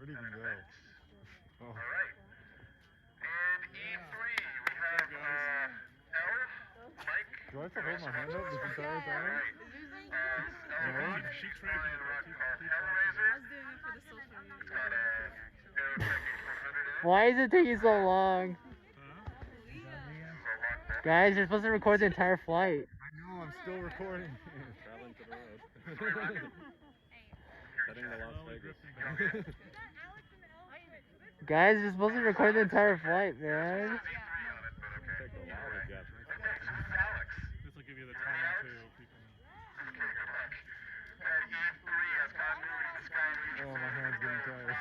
Where'd he even go? Oh. All right. And E3, we have L, Mike. Do I have to hold my hand up this entire time? No. She's flying a rock called Hellraiser. It's got a Aerotech H100 in it. Why is it taking so long? Guys, you're supposed to record the entire flight. I know, I'm still recording. Traveling to the road. Setting the Las Vegas. Guys, you're supposed to record the entire flight, man. Take a while to get. This will give you the time to people. Okay, good luck. E3 has continuity in the sky region. Oh, my hand's getting tired.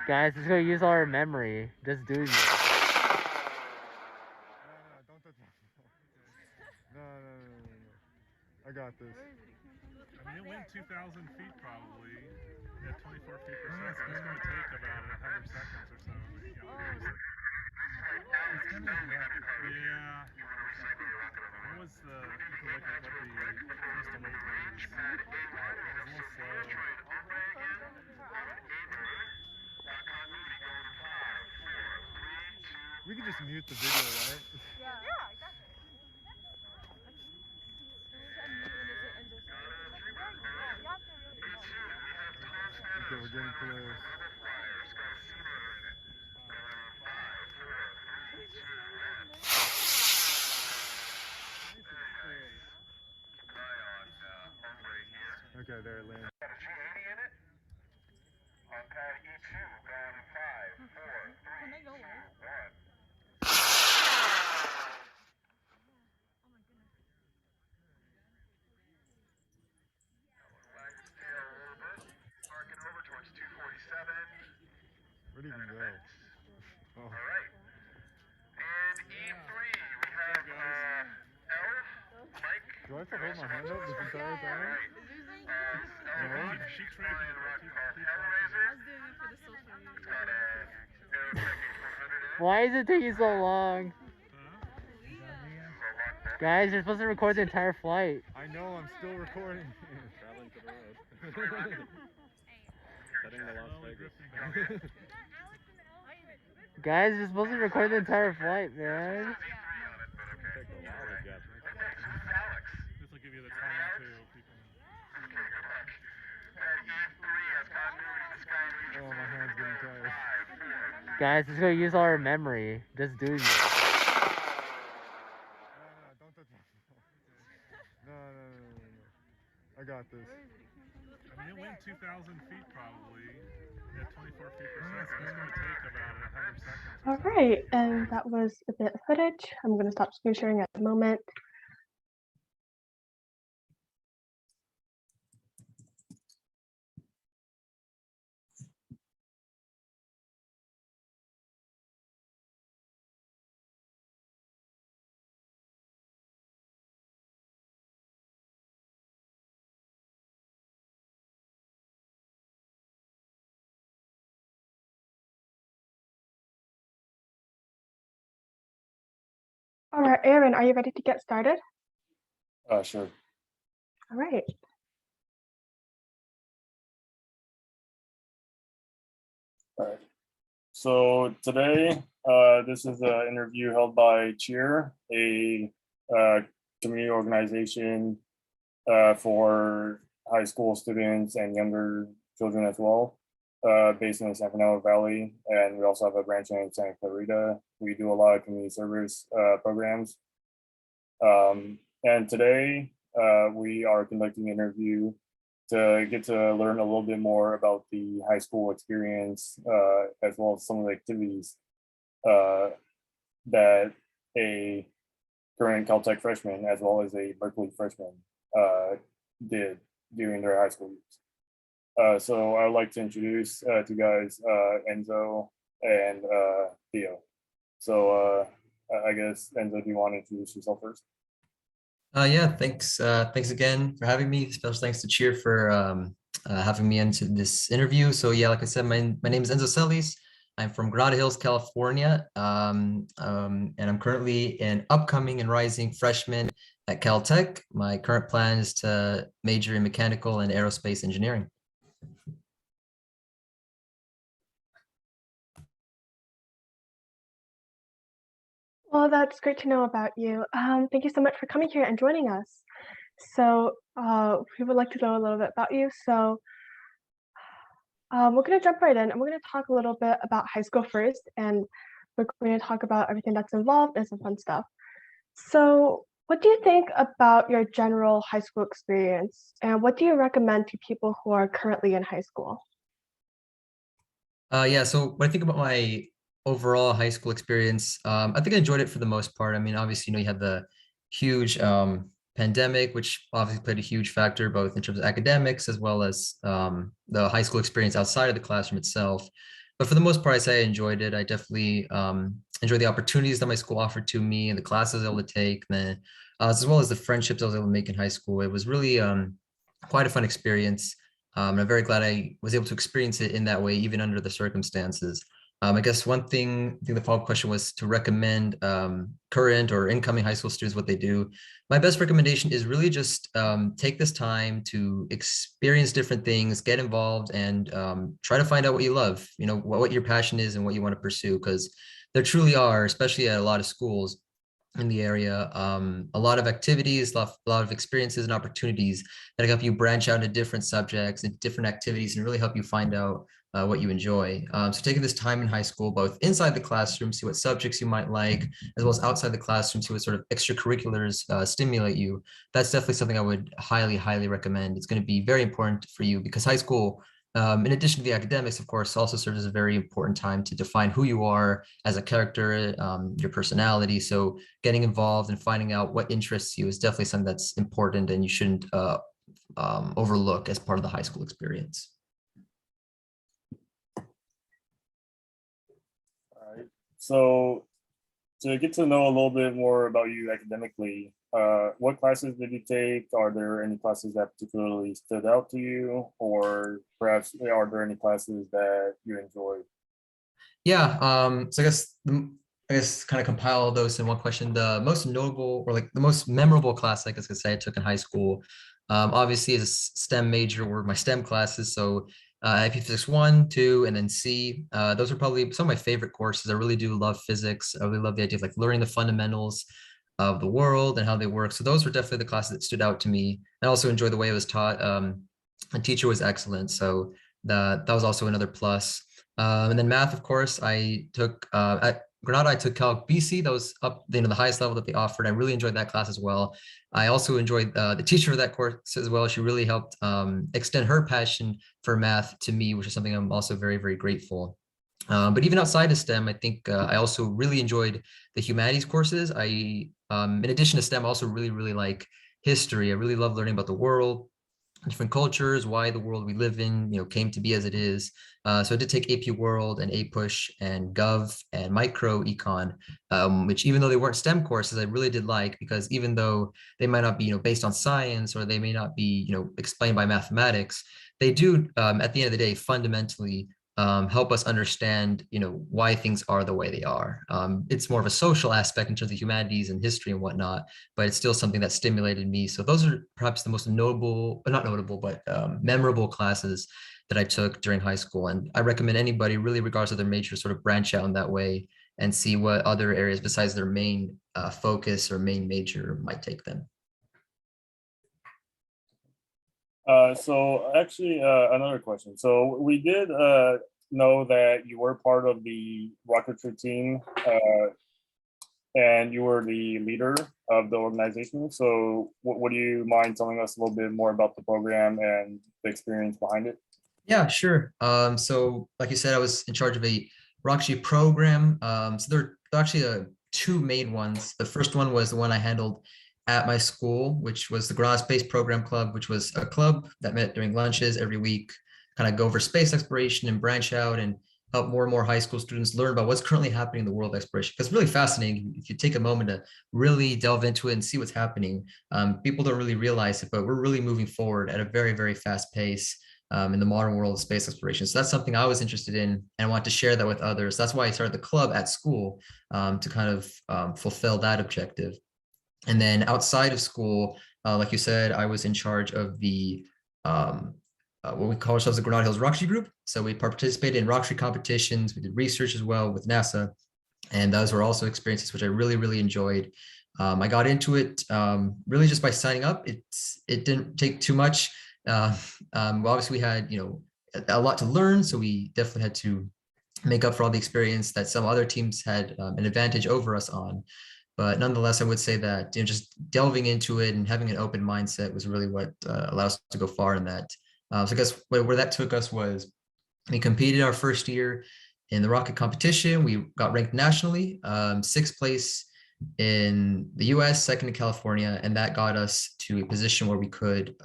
Guys, it's gonna use all our memory. Just doing this. No, don't touch my phone. No. I got this. I mean, it went 2,000 feet probably at 24 feet per second. It's going to take about 100 seconds or so. Yeah. What was the, if you look at what the crystal wave was, it was a little slow. We could just mute the video, right? Okay, we're getting close. Okay, there it lands. Got a G80 in it. On pad E2, going in 5, 4, 3, 2, 1. Wag his tail a little bit. Arcing over towards 247. Where'd he even go? Oh. All right. And E3, we have L, Mike. Do I have to hold my hand up this entire time? No. She's flying a rock called Hellraiser. It's got a Aerotech H100 in it. Why is it taking so long? Guys, you're supposed to record the entire flight. I know, I'm still recording. Traveling to the road. Setting the Las Vegas. Guys, you're supposed to record the entire flight, man. Take a while to get. This will give you the time to people. Okay, good luck. E3 has continuity in the sky region. Oh, my hand's getting tired. Guys, it's gonna use all our memory. Just doing this. No, don't touch my phone. No. I got this. I mean, it went 2,000 feet probably at 24 feet per second. It's going to take about 100 seconds. All right, and that was a bit of footage. I'm going to stop screen sharing at the moment. All right, Aaron, are you ready to get started? Sure. All right. All right. So today, this is an interview held by Cheer, a community organization for high school students and younger children as well, based in the San Fernando Valley. And we also have a branch in Santa Clarita. We do a lot of community service programs. And today, we are conducting an interview to get to learn a little bit more about the high school experience, as well as some of the activities that a current Caltech freshman, as well as a Berkeley freshman, did during their high school years. So I'd like to introduce to you guys Enzo and Theo. So I guess, Enzo, do you want to introduce yourself first? Yeah, thanks. Thanks again for having me. Special thanks to Cheer for having me into this interview. So yeah, like I said, my name is Enzo Celis. I'm from Granada Hills, California, and I'm currently an upcoming and rising freshman at Caltech. My current plan is to major in mechanical and aerospace engineering. Well, that's great to know about you. Thank you so much for coming here and joining us. So, we would like to know a little bit about you. So, we're going to jump right in and we're going to talk a little bit about high school first, and we're going to talk about everything that's involved and some fun stuff. So, what do you think about your general high school experience, and what do you recommend to people who are currently in high school? Yeah, so when I think about my overall high school experience, I think I enjoyed it for the most part. I mean, obviously, you had the huge pandemic, which obviously played a huge factor, both in terms of academics as well as the high school experience outside of the classroom itself. But for the most part, I say I enjoyed it. I definitely enjoyed the opportunities that my school offered to me and the classes I was able to take, and as well as the friendships I was able to make in high school. It was really quite a fun experience. And I'm very glad I was able to experience it in that way, even under the circumstances. I guess one thing, I think the follow-up question was to recommend current or incoming high school students what they do. My best recommendation is really just take this time to experience different things, get involved, and try to find out what you love, what your passion is and what you want to pursue, because there truly are, especially at a lot of schools in the area, a lot of activities, a lot of experiences and opportunities that help you branch out into different subjects and different activities and really help you find out what you enjoy. So taking this time in high school, both inside the classroom, see what subjects you might like, as well as outside the classroom, see what sort of extracurriculars stimulate you. That's definitely something I would highly, highly recommend. It's going to be very important for you because high school, in addition to the academics, of course, also serves as a very important time to define who you are as a character, your personality. So getting involved and finding out what interests you is definitely something that's important and you shouldn't overlook as part of the high school experience. All right. So to get to know a little bit more about you academically, what classes did you take? Are there any classes that particularly stood out to you, or perhaps are there any classes that you enjoyed? Yeah, so I guess kind of compile all those in one question. The most notable or like the most memorable class, I guess I could say, I took in high school, obviously is a STEM major were my STEM classes. So IP Physics 1, 2, and then C. Those are probably some of my favorite courses. I really do love physics. I really love the idea of like learning the fundamentals of the world and how they work. So those were definitely the classes that stood out to me. I also enjoyed the way it was taught. The teacher was excellent. So that was also another plus. And then math, of course, I took at Granada, I took Calc BC. That was up, the highest level that they offered. I really enjoyed that class as well. I also enjoyed the teacher of that course as well. She really helped extend her passion for math to me, which is something I'm also very, very grateful. But even outside of STEM, I think I also really enjoyed the humanities courses. In addition to STEM, I also really, really like history. I really love learning about the world, different cultures, why the world we live in, came to be as it is. So I did take AP World and APUSH and Gov and Micro Econ, which even though they weren't STEM courses, I really did like, because even though they might not be, based on science, or they may not be, explained by mathematics, they do, at the end of the day, fundamentally help us understand, why things are the way they are. It's more of a social aspect in terms of humanities and history and whatnot, but it's still something that stimulated me. So those are perhaps the most notable, not notable, but memorable classes that I took during high school. And I recommend anybody, really, regardless of their major, sort of branch out in that way and see what other areas besides their main focus or main major might take them. So actually, another question. So we did know that you were part of the rocketry team, and you were the leader of the organization. So what do you mind telling us a little bit more about the program and the experience behind it? Yeah, sure. So like you said, I was in charge of a rocketry program. So there are actually two main ones. The first one was the one I handled at my school, which was the Granada Space Program Club, which was a club that met during lunches every week, kind of go over space exploration and branch out and help more and more high school students learn about what's currently happening in the world of exploration. Because it's really fascinating if you take a moment to really delve into it and see what's happening. People don't really realize it, but we're really moving forward at a very, very fast pace in the modern world of space exploration. So that's something I was interested in, and I want to share that with others. That's why I started the club at school, to kind of fulfill that objective. And then outside of school, like you said, I was in charge of the what we call ourselves the Granada Hills Rocketry Group. So we participated in rocketry competitions. We did research as well with NASA. And those were also experiences which I really, really enjoyed. I got into it really just by signing up. It didn't take too much. Well, obviously, we had a lot to learn, so we definitely had to make up for all the experience that some other teams had an advantage over us on. But nonetheless, I would say that just delving into it and having an open mindset was really what allowed us to go far in that. So I guess where that took us was we competed our first year in the rocket competition. We got ranked nationally, sixth place in the US, second in California, and that got us to a position where we could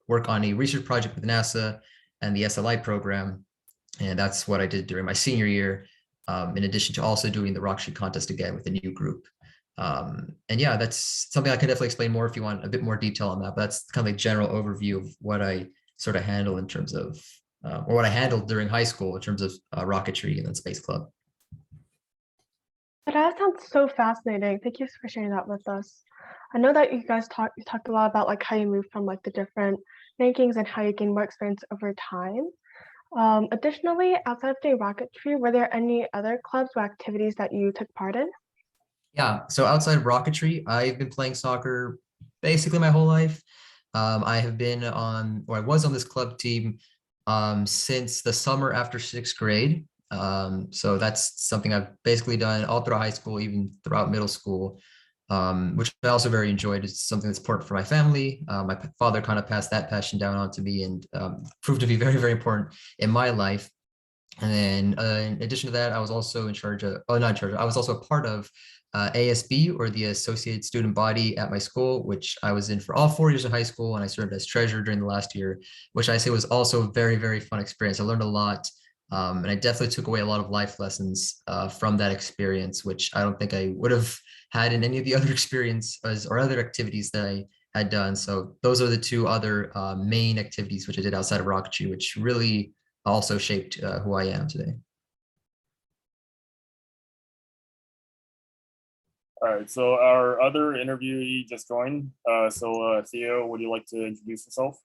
work on a research project with NASA and the SLI program. And that's what I did during my senior year, in addition to also doing the rock sheet contest again with a new group. And yeah, that's something I can definitely explain more if you want a bit more detail on that, but that's kind of like general overview of what I sort of handle in terms of, or what I handled during high school in terms of rocketry and then Space Club. That sounds so fascinating. Thank you for sharing that with us. I know that you guys talked a lot about like how you moved from like the different rankings and how you gain more experience over time. Additionally, outside of the rocketry, were there any other clubs or activities that you took part in? Yeah, so outside of rocketry, I've been playing soccer basically my whole life. I have been on, or I was on this club team since the summer after sixth grade. So that's something I've basically done all throughout high school, even throughout middle school, which I also very enjoyed. It's something that's important for my family. My father kind of passed that passion down onto me and proved to be very, very important in my life. And then in addition to that, I was also in charge of, oh, not in charge, I was also a part of ASB, or the Associated Student Body at my school, which I was in for all 4 years of high school, and I served as treasurer during the last year, which I say was also a very, very fun experience. I learned a lot, and I definitely took away a lot of life lessons from that experience, which I don't think I would have had in any of the other experiences or other activities that I had done. So those are the two other main activities which I did outside of rocketry, which really also shaped who I am today. All right, so our other interviewee just joined. Theo, would you like to introduce yourself?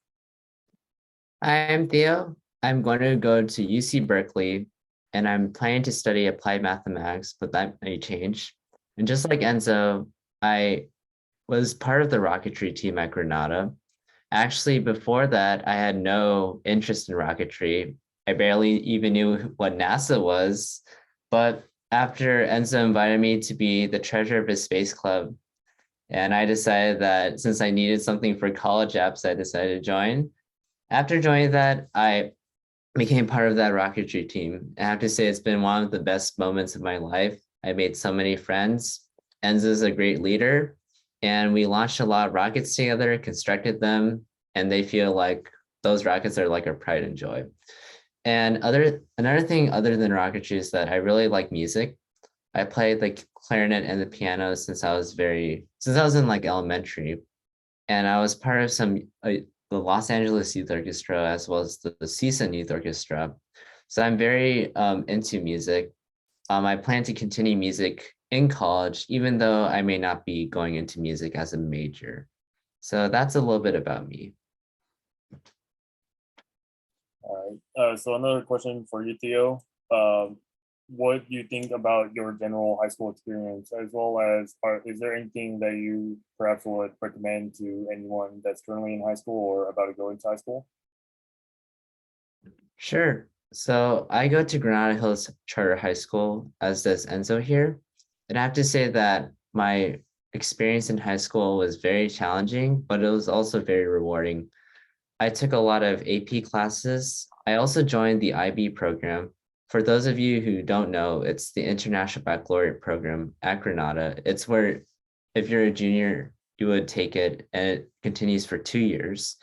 I'm Theo. I'm going to go to UC Berkeley, and I'm planning to study applied mathematics, but that may change. And just like Enzo, I was part of the rocketry team at Granada. Actually, before that, I had no interest in rocketry. I barely even knew what NASA was, but after Enzo invited me to be the treasurer of his space club, and I decided that since I needed something for college apps, I decided to join. After joining that, I became part of that rocketry team. I have to say it's been one of the best moments of my life. I made so many friends. Enzo's a great leader, and we launched a lot of rockets together, constructed them, and they feel like those rockets are like our pride and joy. And another thing other than rocketry is that I really like music. I played the clarinet and the piano since I was in like elementary, and I was part of the Los Angeles Youth Orchestra as well as the CSUN Youth Orchestra. So I'm very into music. I plan to continue music in college, even though I may not be going into music as a major. So that's a little bit about me. All right. So another question for you, Theo. What do you think about your general high school experience, as well as is there anything that you perhaps would recommend to anyone that's currently in high school or about to go into high school? Sure. So I go to Granada Hills Charter High School, as does Enzo here. And I have to say that my experience in high school was very challenging, but it was also very rewarding. I took a lot of AP classes. I also joined the IB program. For those of you who don't know, it's the International Baccalaureate program at Granada. It's where if you're a junior, you would take it, and it continues for 2 years.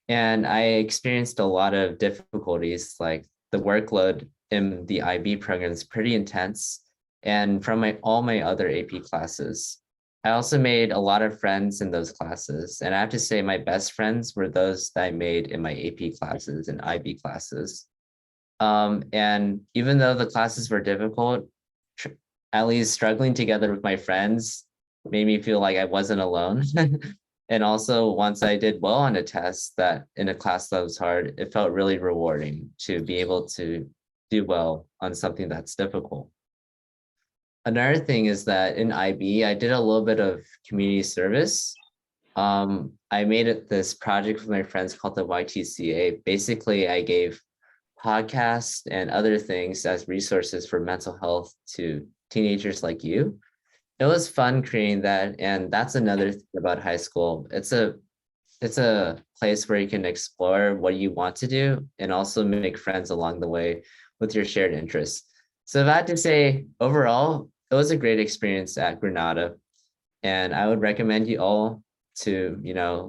And I experienced a lot of difficulties, like the workload in the IB program is pretty intense. And from all my other AP classes, I also made a lot of friends in those classes. And I have to say my best friends were those that I made in my AP classes and IB classes. And even though the classes were difficult, at least struggling together with my friends made me feel like I wasn't alone. And also once I did well on a test that in a class that was hard, it felt really rewarding to be able to do well on something that's difficult. another thing is that in IB, I did a little bit of community service. I made this project with my friends called the YTCA. Basically, I gave podcasts and other things as resources for mental health to teenagers like you. It was fun creating that, and that's another thing about high school. It's a place where you can explore what you want to do and also make friends along the way with your shared interests. So if I had to say, overall, it was a great experience at Granada, and I would recommend you all to,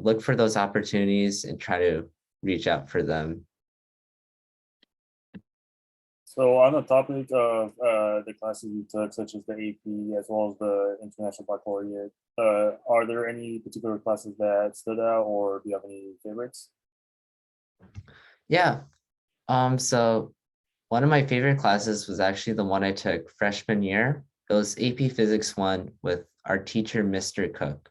look for those opportunities and try to reach out for them. So on the topic of the classes you took, such as the AP as well as the International Baccalaureate, are there any particular classes that stood out, or do you have any favorites? Yeah. So one of my favorite classes was actually the one I took freshman year. It was AP Physics 1 with our teacher, Mr. Cook.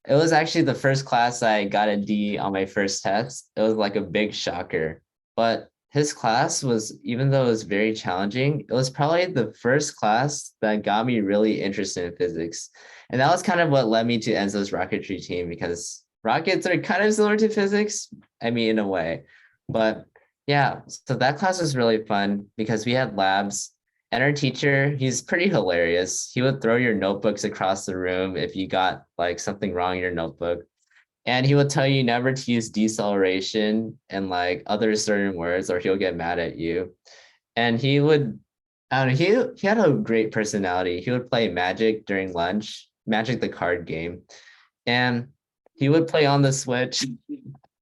It was actually the first class I got a D on my first test. It was like a big shocker. But his class was, even though it was very challenging, it was probably the first class that got me really interested in physics. And that was kind of what led me to Enzo's rocketry team, because rockets are kind of similar to physics. I mean, in a way. But yeah, so that class was really fun because we had labs, and our teacher, he's pretty hilarious. He would throw your notebooks across the room if you got like something wrong in your notebook. And he would tell you never to use deceleration and like other certain words, or he'll get mad at you. And he would, I don't know, he had a great personality. He would play Magic during lunch, Magic the card game. And he would play on the Switch,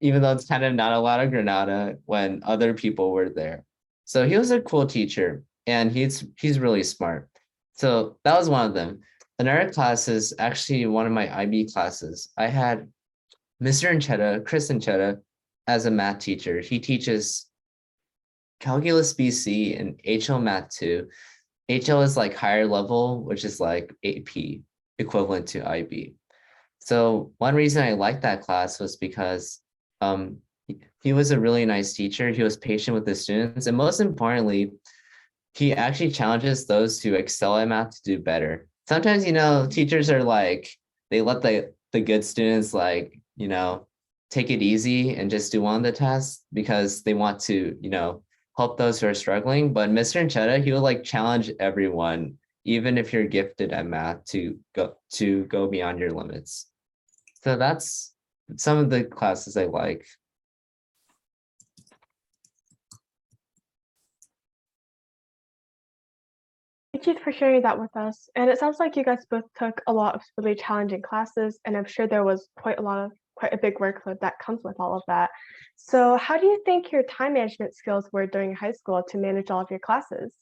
even though it's kind of not allowed at Granada when other people were there. So he was a cool teacher, and he's really smart. So that was one of them. Another class is actually one of my IB classes. I had Mr. Anchetta, Chris Anchetta, as a math teacher. He teaches Calculus BC and HL Math 2. HL is like higher level, which is like AP, equivalent to IB. So one reason I liked that class was because he was a really nice teacher. He was patient with the students. And most importantly, he actually challenges those who excel at math to do better. Sometimes, teachers are like, they let the good students like, take it easy and just do one of the tests because they want to, help those who are struggling. But Mr. Anchetta, he will like challenge everyone, even if you're gifted at math, to go beyond your limits. So that's some of the classes I like. Thank you for sharing that with us. And it sounds like you guys both took a lot of really challenging classes, and I'm sure there was quite a big workload that comes with all of that. So how do you think your time management skills were during high school to manage all of your classes?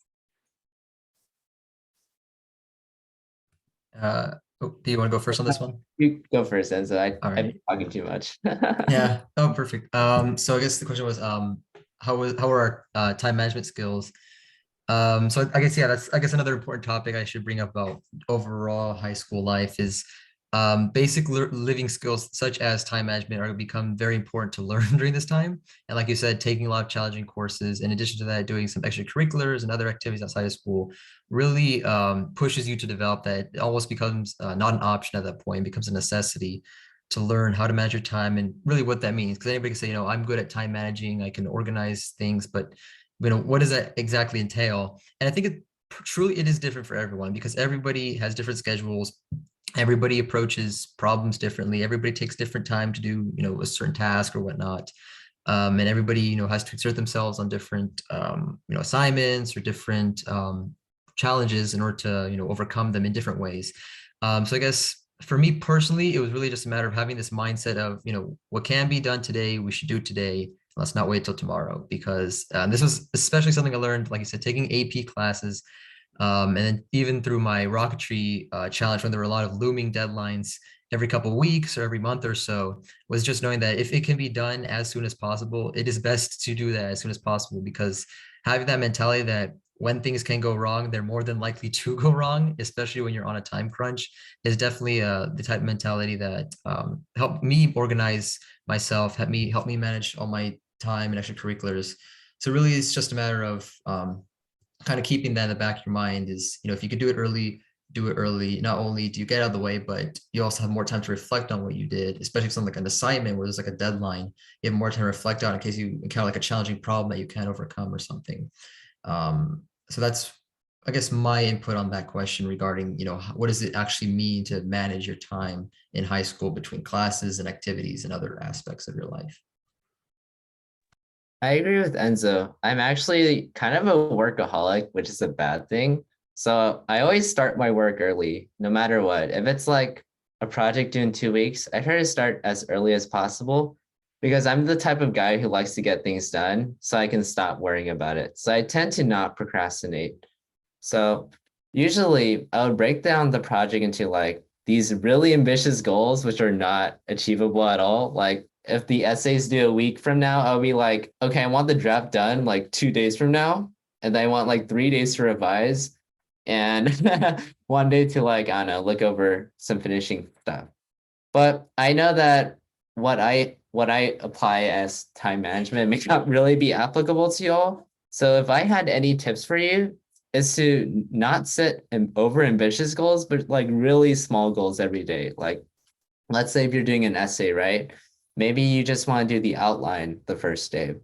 Do you want to go first on this one? You go first, Enzo. All I've right. been talking too much. Yeah. Oh, perfect. So I guess the question was, how were our time management skills? So I guess, yeah, that's, I guess, another important topic I should bring up about overall high school life is basic living skills such as time management are going to become very important to learn during this time. And like you said, taking a lot of challenging courses, in addition to that, doing some extracurriculars and other activities outside of school really pushes you to develop that. It almost becomes not an option at that point, it becomes a necessity to learn how to manage your time and really what that means. Because anybody can say, I'm good at time managing, I can organize things, but what does that exactly entail? And I think truly it is different for everyone because everybody has different schedules. Everybody approaches problems differently. Everybody takes different time to do, a certain task or whatnot. And everybody, has to exert themselves on different, assignments or different challenges in order to, overcome them in different ways. So I guess for me personally, it was really just a matter of having this mindset of, what can be done today, we should do today. Let's not wait till tomorrow, because this was especially something I learned, like I said, taking AP classes. And then even through my rocketry challenge, when there were a lot of looming deadlines every couple of weeks or every month or so, was just knowing that if it can be done as soon as possible, it is best to do that as soon as possible, because having that mentality that when things can go wrong, they're more than likely to go wrong, especially when you're on a time crunch, is definitely the type of mentality that helped me organize myself, helped me manage all my time and extracurriculars. So really, it's just a matter of kind of keeping that in the back of your mind is, if you could do it early, do it early. Not only do you get out of the way, but you also have more time to reflect on what you did, especially if something like an assignment where there's like a deadline. You have more time to reflect on in case you encounter like a challenging problem that you can't overcome or something. So that's, I guess, my input on that question regarding, what does it actually mean to manage your time in high school between classes and activities and other aspects of your life? I agree with Enzo. I'm actually kind of a workaholic, which is a bad thing. So I always start my work early, no matter what. If it's like a project due in 2 weeks, I try to start as early as possible because I'm the type of guy who likes to get things done so I can stop worrying about it. So I tend to not procrastinate. So usually I would break down the project into like these really ambitious goals, which are not achievable at all. Like if the essays due a week from now, I'll be like, okay, I want the draft done like 2 days from now. And I want like 3 days to revise and 1 day to like, I don't know, look over some finishing stuff. But I know that what I apply as time management may not really be applicable to y'all. So if I had any tips for you, is to not set over ambitious goals, but like really small goals every day. Like let's say if you're doing an essay, right? Maybe you just want to do the outline the first day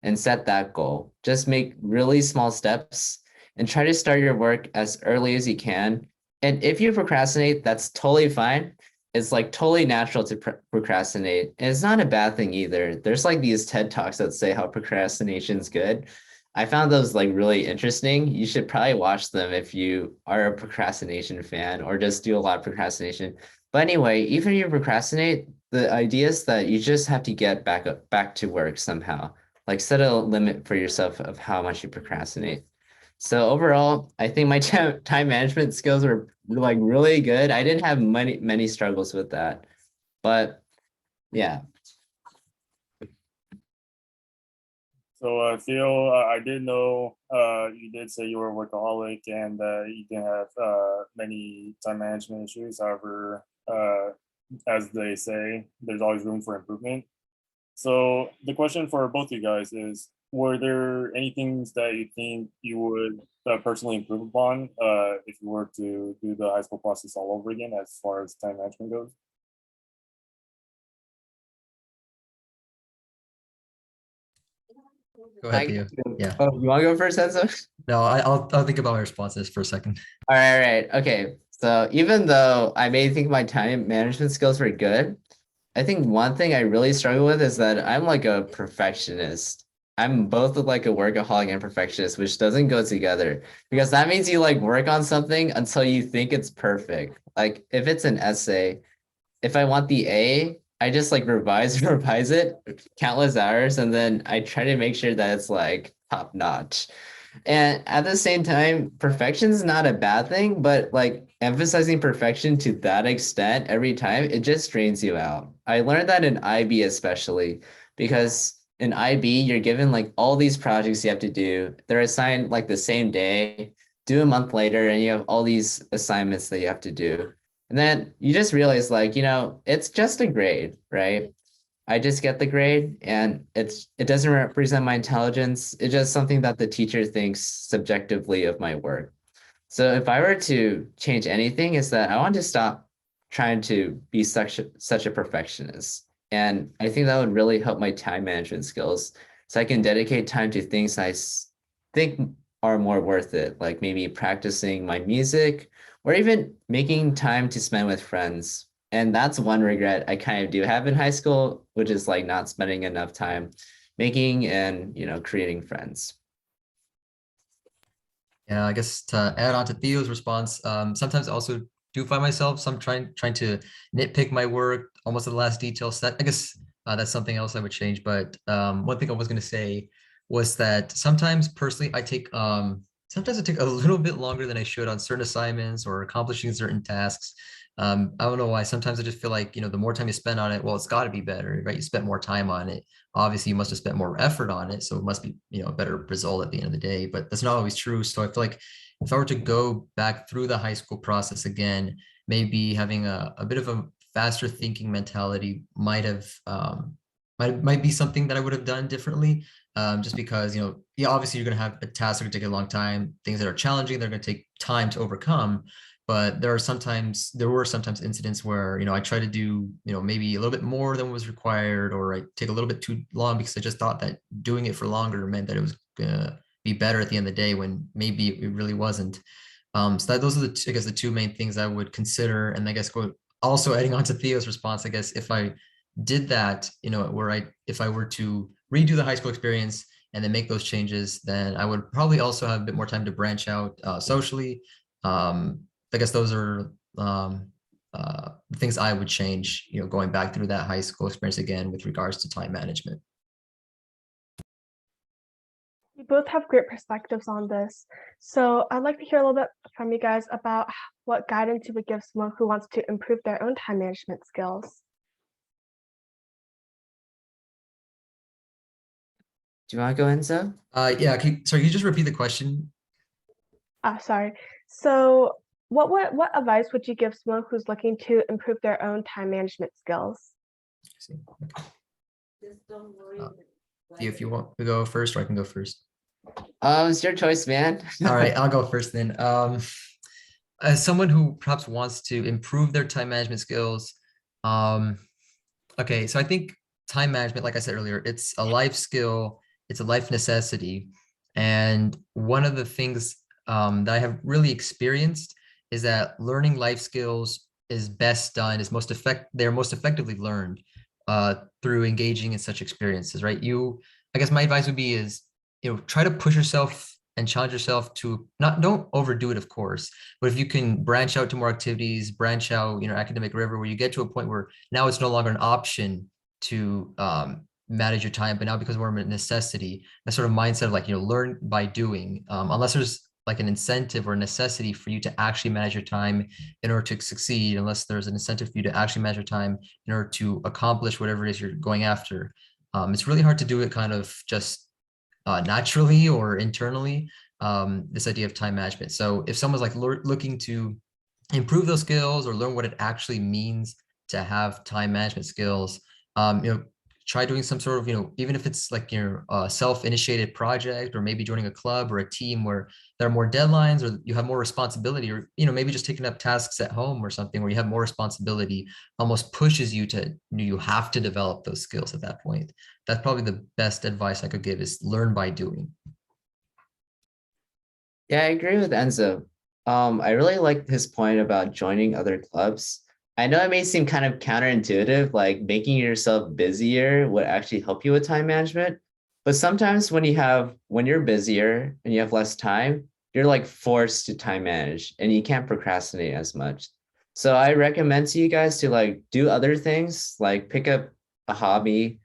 and set that goal. Just make really small steps and try to start your work as early as you can. And if you procrastinate, that's totally fine. It's like totally natural to procrastinate. And it's not a bad thing either. There's like these TED Talks that say how procrastination is good. I found those like really interesting. You should probably watch them if you are a procrastination fan or just do a lot of procrastination. But anyway, even if you procrastinate, the idea is that you just have to get back to work somehow. Like set a limit for yourself of how much you procrastinate. So overall, I think my time management skills were like really good. I didn't have many struggles with that. But yeah. So Theo, I did know you did say you were a workaholic and you didn't have many time management issues. However, as they say, there's always room for improvement. So the question for both you guys is, were there any things that you think you would personally improve upon if you were to do the high school process all over again as far as time management goes? Go ahead, Theo. Yeah. Oh, you want to go first, Enzo? No, I'll think about my responses for a second. All right. Okay. So even though I may think my time management skills were good, I think one thing I really struggle with is that I'm like a perfectionist. I'm both like a workaholic and perfectionist, which doesn't go together because that means you like work on something until you think it's perfect. Like if it's an essay, if I want the A, I just like revise and revise it countless hours, and then I try to make sure that it's like top notch. And at the same time, perfection is not a bad thing, but like emphasizing perfection to that extent every time, it just drains you out. I learned that in IB especially because in IB, you're given like all these projects you have to do. They're assigned like the same day, do a month later, and you have all these assignments that you have to do. And then you just realize like, it's just a grade, right? I just get the grade and it doesn't represent my intelligence. It's just something that the teacher thinks subjectively of my work. So if I were to change anything, is that I want to stop trying to be such a perfectionist. And I think that would really help my time management skills. So I can dedicate time to things think are more worth it, like maybe practicing my music or even making time to spend with friends. And that's one regret I kind of do have in high school, which is like not spending enough time making and creating friends. Yeah, I guess to add on to Theo's response, sometimes I also do find myself trying to nitpick my work almost to the last detail. So I guess that's something else I would change. But one thing I was going to say was that sometimes personally sometimes I take a little bit longer than I should on certain assignments or accomplishing certain tasks. I don't know why. Sometimes I just feel like, the more time you spend on it, well, it's got to be better, right? You spent more time on it. Obviously, you must have spent more effort on it. So it must be, a better result at the end of the day, but that's not always true. So I feel like if I were to go back through the high school process again, maybe having a bit of a faster thinking mentality might have might be something that I would have done differently. Just because, yeah, obviously you're going to have a task that going to take a long time, things that are challenging, they're going to take time to overcome. But there were sometimes incidents where, I try to do, maybe a little bit more than was required, or I take a little bit too long because I just thought that doing it for longer meant that it was gonna be better at the end of the day when maybe it really wasn't. So those are I guess the two main things I would consider. And I guess also adding on to Theo's response, I guess if I did that, if I were to redo the high school experience and then make those changes, then I would probably also have a bit more time to branch out socially. I guess those are things I would change, going back through that high school experience again with regards to time management. You both have great perspectives on this. So I'd like to hear a little bit from you guys about what guidance you would give someone who wants to improve their own time management skills. Do you want to go, Enzo? Yeah, sorry, can you just repeat the question? Sorry. So what advice would you give someone who's looking to improve their own time management skills? I see. Okay. Theo, if you want to go first, or I can go first. It's your choice, man. All right, I'll go first then. As someone who perhaps wants to improve their time management skills, okay, so I think time management, like I said earlier, it's a life skill, it's a life necessity. And one of the things that I have really experienced is that learning life skills is best done, they're most effectively learned through engaging in such experiences, right? I guess my advice would be is, try to push yourself and challenge yourself to don't overdo it, of course, but if you can branch out to more activities, branch out, academic river, where you get to a point where now it's no longer an option to manage your time, but now becomes more of a necessity, that sort of mindset of like, learn by doing, unless there's like an incentive or necessity for you to actually manage your time in order to succeed, unless there's an incentive for you to actually manage your time in order to accomplish whatever it is you're going after. It's really hard to do it kind of just naturally or internally, this idea of time management. So if someone's like looking to improve those skills or learn what it actually means to have time management skills, try doing some sort of, even if it's like your self-initiated project, or maybe joining a club or a team where there are more deadlines, or you have more responsibility, or, maybe just taking up tasks at home or something where you have more responsibility, almost pushes you to, you have to develop those skills at that point. That's probably the best advice I could give, is learn by doing. Yeah, I agree with Enzo. I really like his point about joining other clubs. I know it may seem kind of counterintuitive, like making yourself busier would actually help you with time management. But sometimes when you're busier and you have less time, you're like forced to time manage and you can't procrastinate as much. So I recommend to you guys to like do other things, like pick up a hobby,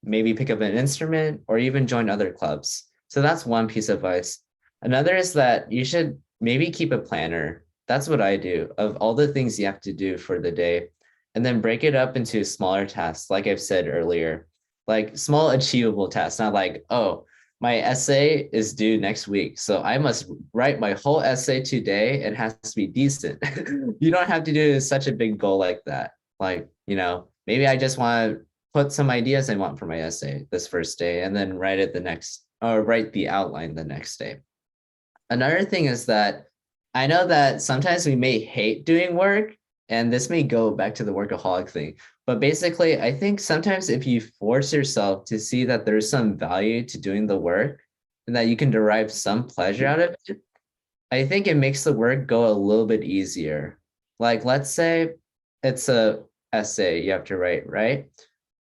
maybe pick up an instrument, or even join other clubs. So that's one piece of advice. Another is that you should maybe keep a planner. That's what I do, of all the things you have to do for the day, and then break it up into smaller tasks, like I've said earlier, like small achievable tasks, not like, oh, my essay is due next week, so I must write my whole essay today. It has to be decent. You don't have to do such a big goal like that. Like, maybe I just want to put some ideas I want for my essay this first day, and then write the outline the next day. Another thing is that I know that sometimes we may hate doing work, and this may go back to the workaholic thing, but basically, I think sometimes if you force yourself to see that there's some value to doing the work and that you can derive some pleasure out of it, I think it makes the work go a little bit easier. Like, let's say it's a essay you have to write, right?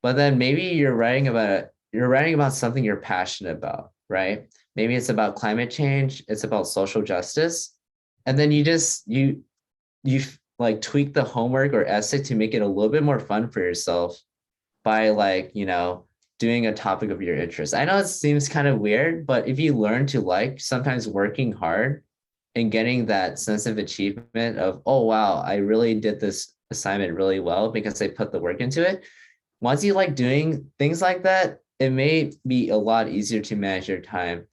But then maybe you're writing about something you're passionate about, right? Maybe it's about climate change, it's about social justice. And then you like tweak the homework or essay to make it a little bit more fun for yourself by like, doing a topic of your interest. I know it seems kind of weird, but if you learn to like sometimes working hard and getting that sense of achievement of, oh, wow, I really did this assignment really well because I put the work into it. Once you like doing things like that, it may be a lot easier to manage your time.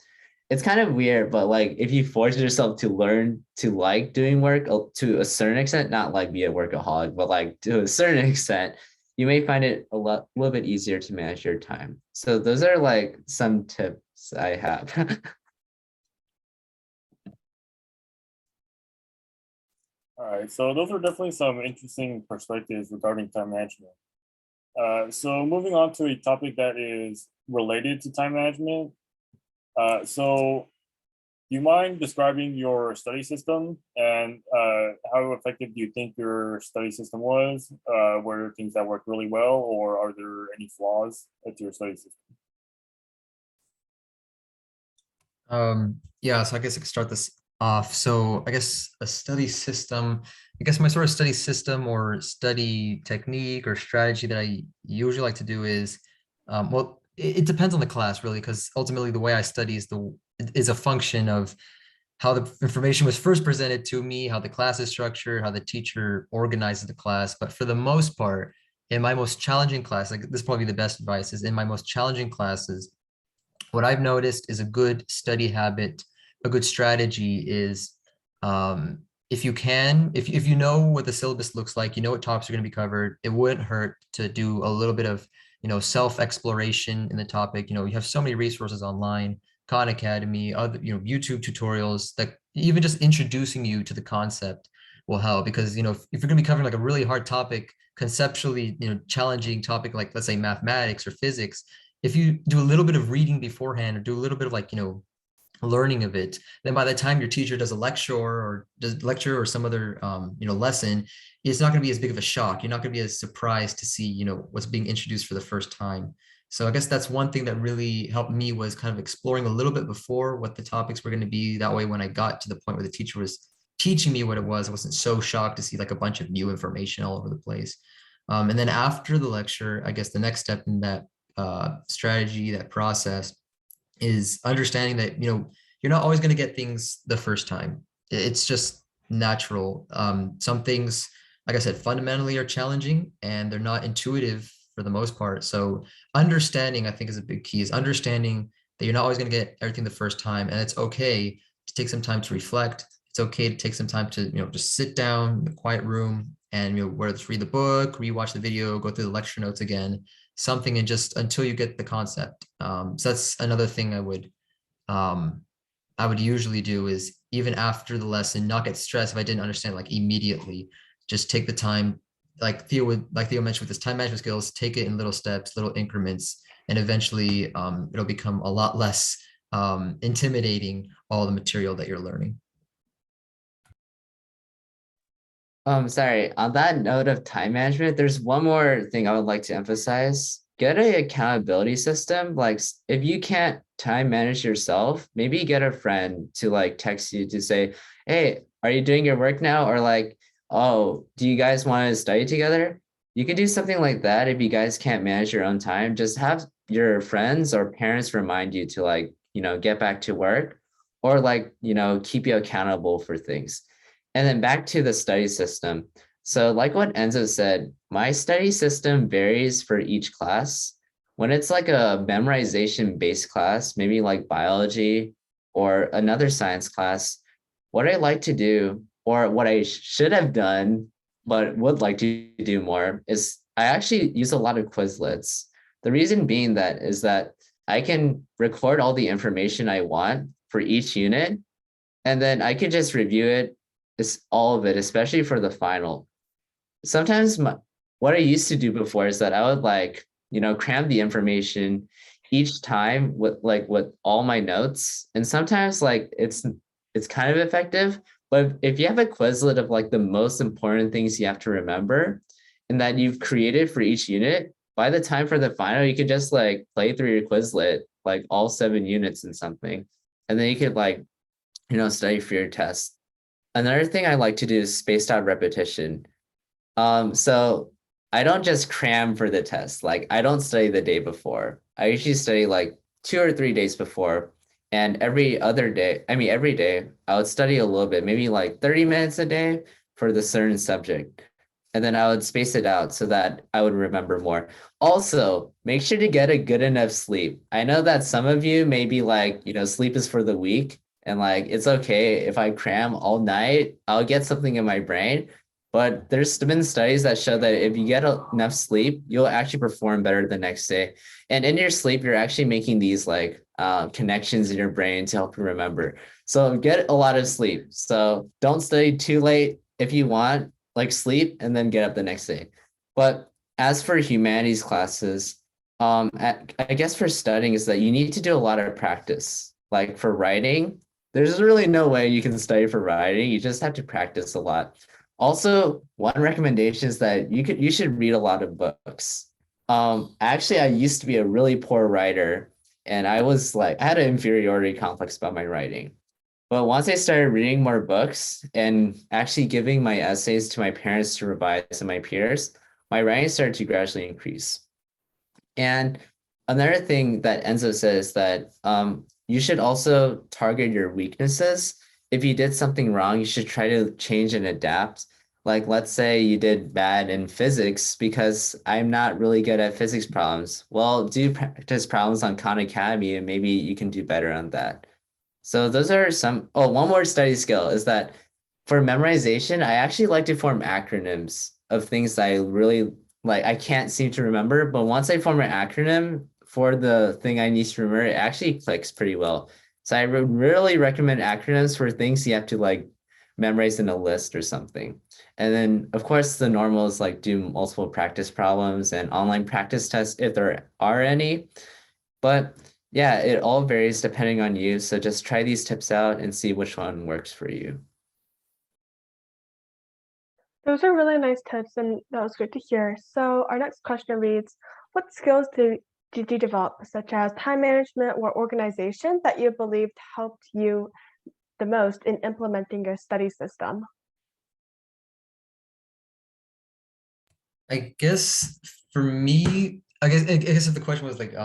It's kind of weird, but like if you force yourself to learn to like doing work to a certain extent, not like be a workaholic, but like to a certain extent, you may find it a little bit easier to manage your time. So those are like some tips I have. All right, so those are definitely some interesting perspectives regarding time management. So moving on to a topic that is related to time management. So do you mind describing your study system and how effective do you think your study system was? Were there things that worked really well, or are there any flaws to your study system? Yeah, so I guess I could start this off. So I guess a study system, I guess my sort of study system or study technique or strategy that I usually like to do is, well, it depends on the class really, because ultimately the way I study is a function of how the information was first presented to me, how the class is structured, how the teacher organizes the class. But for the most part, in my most challenging class, like this is probably the best advice, is in my most challenging classes, what I've noticed is a good study habit, a good strategy is if you can, if you know what the syllabus looks like, you know what topics are going to be covered, it wouldn't hurt to do a little bit of, self-exploration in the topic. You have so many resources online, Khan Academy, other, YouTube tutorials that even just introducing you to the concept will help because, if you're going to be covering like a really hard topic, conceptually, challenging topic, like let's say mathematics or physics, if you do a little bit of reading beforehand or do a little bit of like, learning of it, then by the time your teacher does a lecture or some other, lesson, it's not going to be as big of a shock. You're not going to be as surprised to see, what's being introduced for the first time. So I guess that's one thing that really helped me was kind of exploring a little bit before what the topics were going to be. That way, when I got to the point where the teacher was teaching me what it was, I wasn't so shocked to see like a bunch of new information all over the place. And then after the lecture, I guess the next step in that strategy, that process, is understanding that you're not always going to get things the first time. It's just natural. Some things, like I said, fundamentally are challenging and they're not intuitive for the most part. So understanding, I think, is a big key, is understanding that you're not always going to get everything the first time, and it's okay to take some time to reflect. It's okay to take some time to just sit down in a quiet room and whether it's read the book, rewatch the video, go through the lecture notes again, something, and just until you get the concept. So that's another thing I would usually do is even after the lesson, not get stressed if I didn't understand like immediately. Just take the time, like Theo mentioned with his time management skills, take it in little steps, little increments, and eventually it'll become a lot less intimidating, all the material that you're learning. Sorry, on that note of time management, there's one more thing I would like to emphasize. Get an accountability system. Like if you can't time manage yourself, maybe get a friend to like text you to say, hey, are you doing your work now? Or like, oh, do you guys want to study together? You could do something like that if you guys can't manage your own time. Just have your friends or parents remind you to like, get back to work or like, keep you accountable for things. And then back to the study system. So like what Enzo said, my study system varies for each class. When it's like a memorization based class, maybe like biology or another science class, what I like to do, or what I should have done, but would like to do more, is I actually use a lot of Quizlets. The reason being that is that I can record all the information I want for each unit, and then I could just review it, all of it, especially for the final. Sometimes what I used to do before is that I would like, cram the information each time with all my notes. And sometimes like it's kind of effective, but if you have a Quizlet of like the most important things you have to remember and that you've created for each unit, by the time for the final, you could just like play through your Quizlet, like all 7 units and something. And then you could like, study for your test. Another thing I like to do is spaced out repetition. So I don't just cram for the test. Like I don't study the day before. I usually study like 2 or 3 days before. And every day, I would study a little bit, maybe like 30 minutes a day for the certain subject. And then I would space it out so that I would remember more. Also, make sure to get a good enough sleep. I know that some of you may be like, sleep is for the weak. And like, it's okay if I cram all night, I'll get something in my brain. But there's been studies that show that if you get enough sleep, you'll actually perform better the next day. And in your sleep, you're actually making these like connections in your brain to help you remember. So get a lot of sleep. So don't study too late if you want, like sleep and then get up the next day. But as for humanities classes, I guess for studying is that you need to do a lot of practice. Like for writing, there's really no way you can study for writing. You just have to practice a lot. Also, one recommendation is that you should read a lot of books. Actually, I used to be a really poor writer, and I had an inferiority complex about my writing. But once I started reading more books and actually giving my essays to my parents to revise and my peers, my writing started to gradually increase. And another thing that Enzo says that you should also target your weaknesses. If you did something wrong, you should try to change and adapt. Like, let's say you did bad in physics because I'm not really good at physics problems. Well, do practice problems on Khan Academy and maybe you can do better on that. So those are some, oh, one more study skill is that for memorization, I actually like to form acronyms of things that I really like. I can't seem to remember, but once I form an acronym for the thing I need to remember, it actually clicks pretty well. So I would really recommend acronyms for things you have to like memorize in a list or something. And then of course the normal is like do multiple practice problems and online practice tests if there are any. But yeah, it all varies depending on you. So just try these tips out and see which one works for you. Those are really nice tips, and that was great to hear. So our next question reads, what skills did you develop, such as time management or organization, that you believed helped you the most in implementing your study system? I guess for me, I guess if the question was like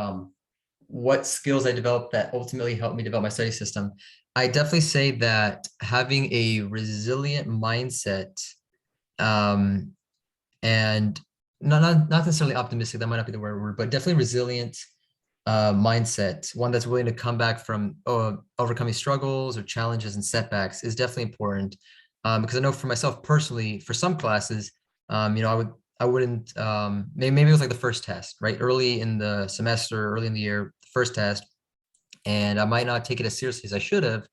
what skills I developed that ultimately helped me develop my study system, I definitely say that having a resilient mindset and not necessarily optimistic, that might not be the right word, but definitely resilient mindset, one that's willing to come back from overcoming struggles or challenges and setbacks is definitely important. Because I know for myself personally, for some classes, I wouldn't, maybe it was like the first test, right? Early in the semester, early in the year, first test, and I might not take it as seriously as I should have.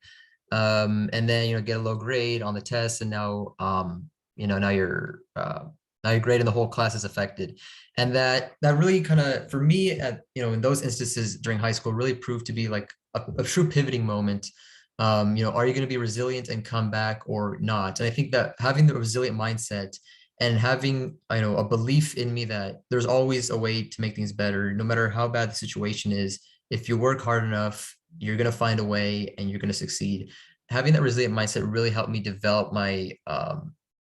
And then, get a low grade on the test, and now, now your grade in the whole class is affected. And that really kind of, for me, in those instances during high school, really proved to be like a true pivoting moment. Are you going to be resilient and come back or not? And I think that having the resilient mindset and having, a belief in me that there's always a way to make things better, no matter how bad the situation is. If you work hard enough, you're going to find a way and you're going to succeed. Having that resilient mindset really helped me develop my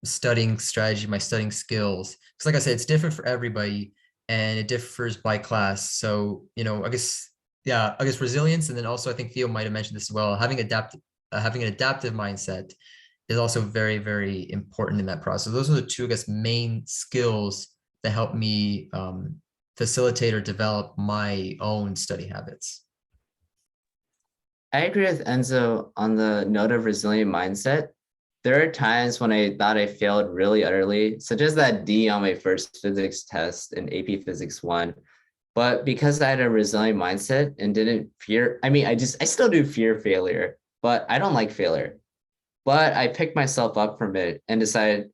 studying strategy, my studying skills. Because like I said, it's different for everybody and it differs by class. So, I guess resilience. And then also I think Theo might have mentioned this as well, having an adaptive mindset is also very, very important in that process. Those are the two, I guess, main skills that help me facilitate or develop my own study habits. I agree with Enzo on the note of resilient mindset. There are times when I thought I failed really utterly, such as that D on my first physics test in AP Physics 1. But because I had a resilient mindset and didn't fear, I still do fear failure, but I don't like failure. But I picked myself up from it and decided,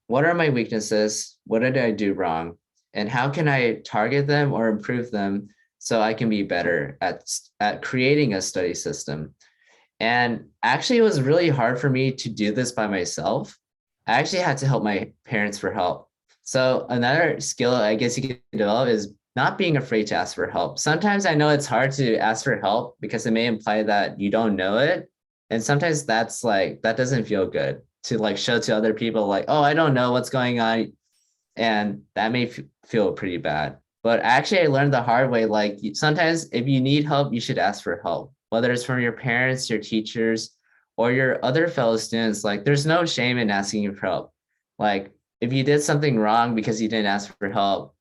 what are my weaknesses? What did I do wrong? And how can I target them or improve them so I can be better at creating a study system? And actually, it was really hard for me to do this by myself. I actually had to help my parents for help. So another skill I guess you can develop is not being afraid to ask for help. Sometimes I know it's hard to ask for help because it may imply that you don't know it. And sometimes that doesn't feel good to like show to other people like, oh, I don't know what's going on. And that may feel pretty bad. But actually, I learned the hard way. Like sometimes if you need help, you should ask for help, whether it's from your parents, your teachers, or your other fellow students. Like there's no shame in asking for help. Like if you did something wrong because you didn't ask for help,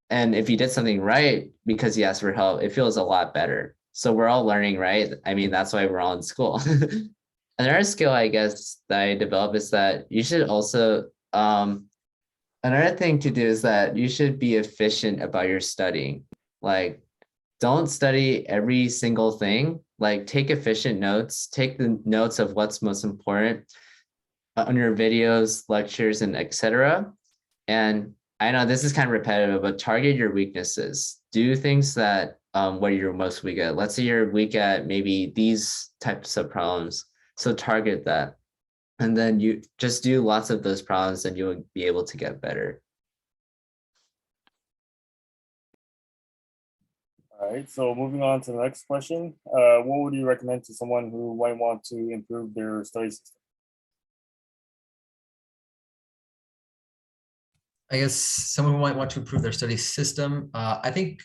and if you did something right because you asked for help, it feels a lot better. So we're all learning, right? That's why we're all in school. Another skill, I guess, that I developed is that you should also another thing to do is that you should be efficient about your studying. Like, don't study every single thing. Like, take efficient notes, take the notes of what's most important on your videos, lectures, and etc. And I know this is kind of repetitive, but target your weaknesses. Do things that where you're most weak at. Let's say you're weak at maybe these types of problems. So target that. And then you just do lots of those problems and you'll be able to get better. All right, so moving on to the next question. What would you recommend to someone who might want to improve their study system? I guess someone who might want to improve their study system. I think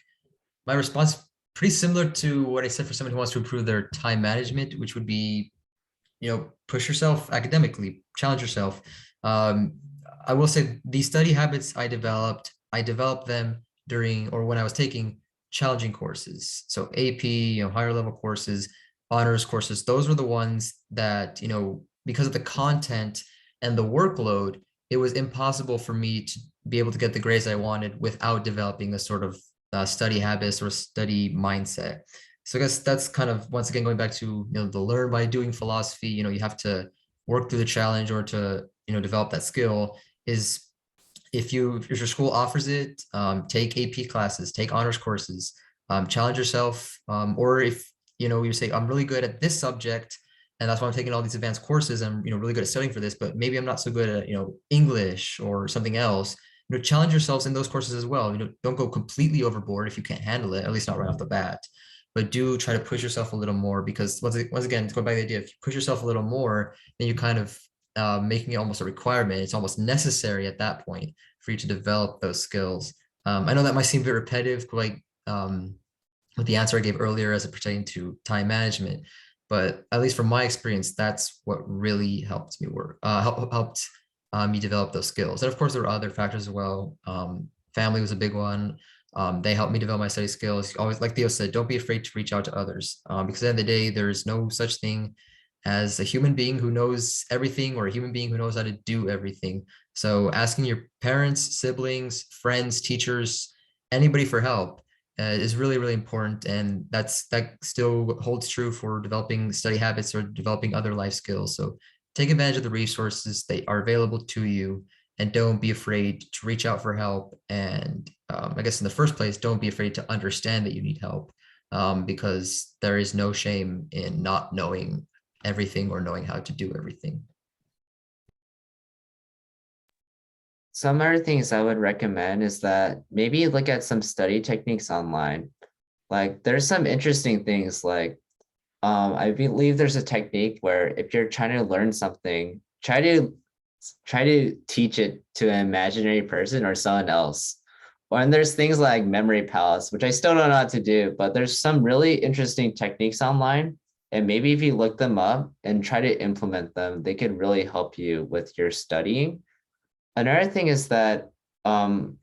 my response pretty similar to what I said for someone who wants to improve their time management, which would be, push yourself academically, challenge yourself. I will say the study habits I developed them during or when I was taking challenging courses. So AP, higher level courses, honors courses, those were the ones that, because of the content and the workload, it was impossible for me to be able to get the grades I wanted without developing a sort of study habits or study mindset. So I guess that's kind of, once again, going back to, the learn by doing philosophy, you have to work through the challenge or to, develop that skill is if your school offers it, take AP classes, take honors courses, challenge yourself. Or if, you say, I'm really good at this subject, and that's why I'm taking all these advanced courses. I'm, really good at studying for this, but maybe I'm not so good at, English or something else. Challenge yourselves in those courses as well. Don't go completely overboard if you can't handle it, at least not right off the bat. But do try to push yourself a little more, because once again, to go back to the idea, if you push yourself a little more, then you kind of making it almost a requirement. It's almost necessary at that point for you to develop those skills. I know that might seem a bit repetitive, like with the answer I gave earlier as it pertained to time management, but at least from my experience, that's what really helped me helped me develop those skills. And of course, there are other factors as well. Family was a big one. They helped me develop my study skills. Always, like Theo said, don't be afraid to reach out to others, because at the end of the day, there is no such thing as a human being who knows everything or a human being who knows how to do everything. So asking your parents, siblings, friends, teachers, anybody for help is really, really important. And that still holds true for developing study habits or developing other life skills. So take advantage of the resources that are available to you, and don't be afraid to reach out for help. And I guess in the first place, don't be afraid to understand that you need help, because there is no shame in not knowing everything or knowing how to do everything. Some other things I would recommend is that maybe look at some study techniques online. Like, there's some interesting things like, I believe there's a technique where if you're trying to learn something, try to teach it to an imaginary person or someone else. And there's things like memory palace, which I still don't know how to do, but there's some really interesting techniques online. And maybe if you look them up and try to implement them, they could really help you with your studying. Another thing is that one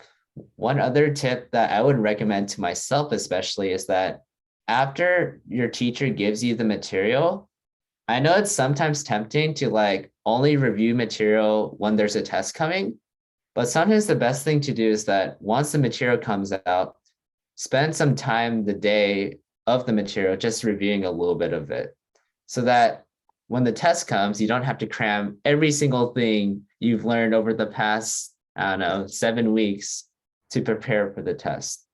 other tip that I would recommend to myself especially is that after your teacher gives you the material, I know it's sometimes tempting to like only review material when there's a test coming, but sometimes the best thing to do is that once the material comes out, spend some time the day of the material just reviewing a little bit of it, so that when the test comes, you don't have to cram every single thing you've learned over the past, 7 weeks to prepare for the test.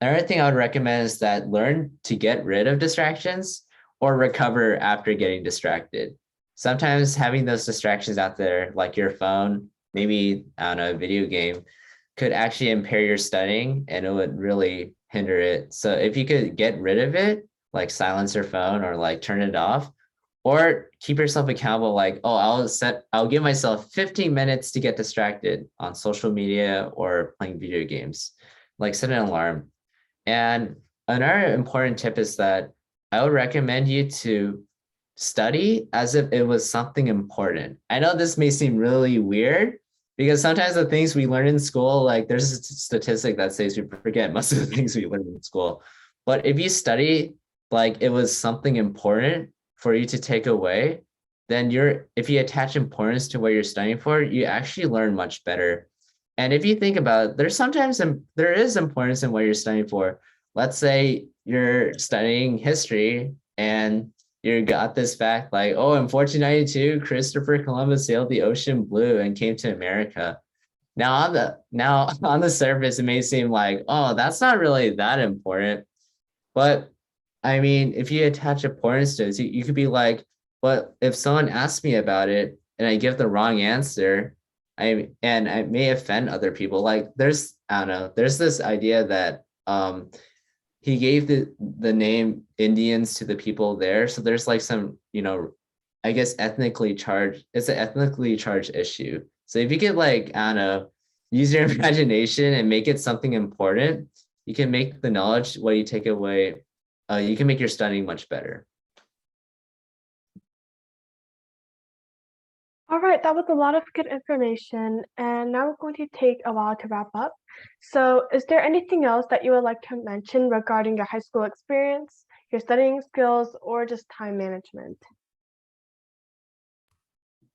Another thing I would recommend is that learn to get rid of distractions or recover after getting distracted. Sometimes having those distractions out there, like your phone, maybe on a video game, could actually impair your studying and it would really hinder it. So if you could get rid of it, like silence your phone or like turn it off, or keep yourself accountable, like, oh, I'll give myself 15 minutes to get distracted on social media or playing video games, like set an alarm. And another important tip is that I would recommend you to study as if it was something important. I know this may seem really weird because sometimes the things we learn in school, like there's a statistic that says we forget most of the things we learn in school. But if you study like it was something important for you to take away, then if you attach importance to what you're studying for, you actually learn much better. And if you think about it, there is importance in what you're studying for. Let's say you're studying history and you got this fact like, oh, in 1492, Christopher Columbus sailed the ocean blue and came to America. Now on the surface, it may seem like, oh, that's not really that important. But I mean, if you attach importance to it, you could be like, but if someone asks me about it and I give the wrong answer, and I may offend other people. Like I don't know, there's this idea that he gave the name Indians to the people there. So there's like some, I guess it's an ethnically charged issue. So if you could like, I don't know, use your imagination and make it something important, you can make the knowledge what you take away, you can make your studying much better. All right, that was a lot of good information, and now we're going to take a while to wrap up. So is there anything else that you would like to mention regarding your high school experience, your studying skills, or just time management?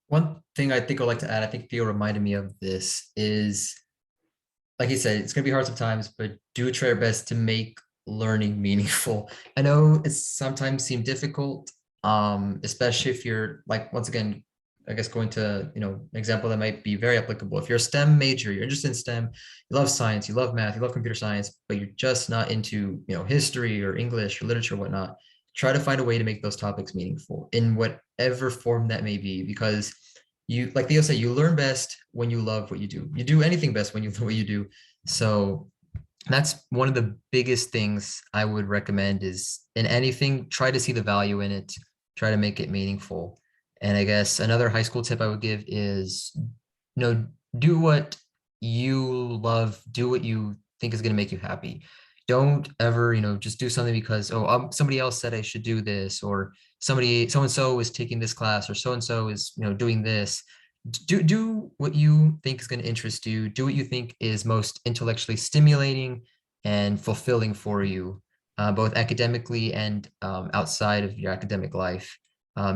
One thing I think I'd like to add, I think Theo reminded me of this, is like he said, it's gonna be hard sometimes, but do try your best to make learning meaningful. I know it sometimes seem difficult, especially if you're like, once again, I guess going to, an example that might be very applicable. If you're a STEM major, you're interested in STEM, you love science, you love math, you love computer science, but you're just not into, history or English or literature or whatnot, try to find a way to make those topics meaningful in whatever form that may be, because you, like Theo said, you learn best when you love what you do. You do anything best when you love what you do. So that's one of the biggest things I would recommend is in anything, try to see the value in it, try to make it meaningful. And I guess another high school tip I would give is, do what you love, do what you think is going to make you happy. Don't ever, just do something because, somebody else said I should do this, or so and so is taking this class, or so and so is, doing this. Do what you think is going to interest you. Do what you think is most intellectually stimulating and fulfilling for you, both academically and outside of your academic life.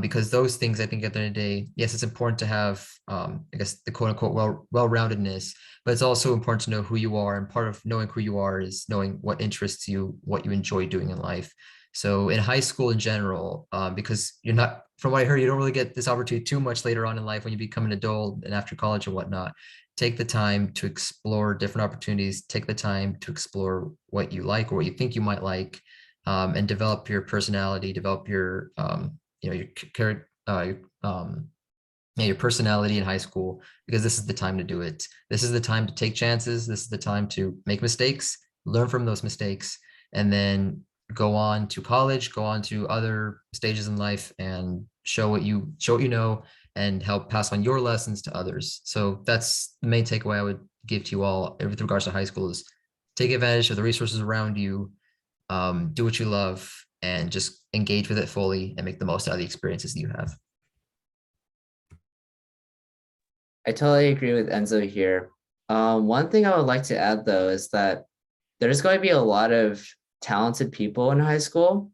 Because those things, I think at the end of the day, yes, it's important to have, I guess, the quote unquote well-roundedness, but it's also important to know who you are. And part of knowing who you are is knowing what interests you, what you enjoy doing in life. So in high school in general, because you're not, from what I heard, you don't really get this opportunity too much later on in life when you become an adult and after college and whatnot. Take the time to explore different opportunities, take the time to explore what you like or what you think you might like, and develop your personality, develop your, your personality in high school, because this is the time to do it. This is the time to take chances. This is the time to make mistakes, learn from those mistakes, and then go on to college, go on to other stages in life and show what you know and help pass on your lessons to others. So that's the main takeaway I would give to you all with regards to high school is take advantage of the resources around you, do what you love, and just engage with it fully and make the most out of the experiences that you have. I totally agree with Enzo here. One thing I would like to add though is that there's going to be a lot of talented people in high school.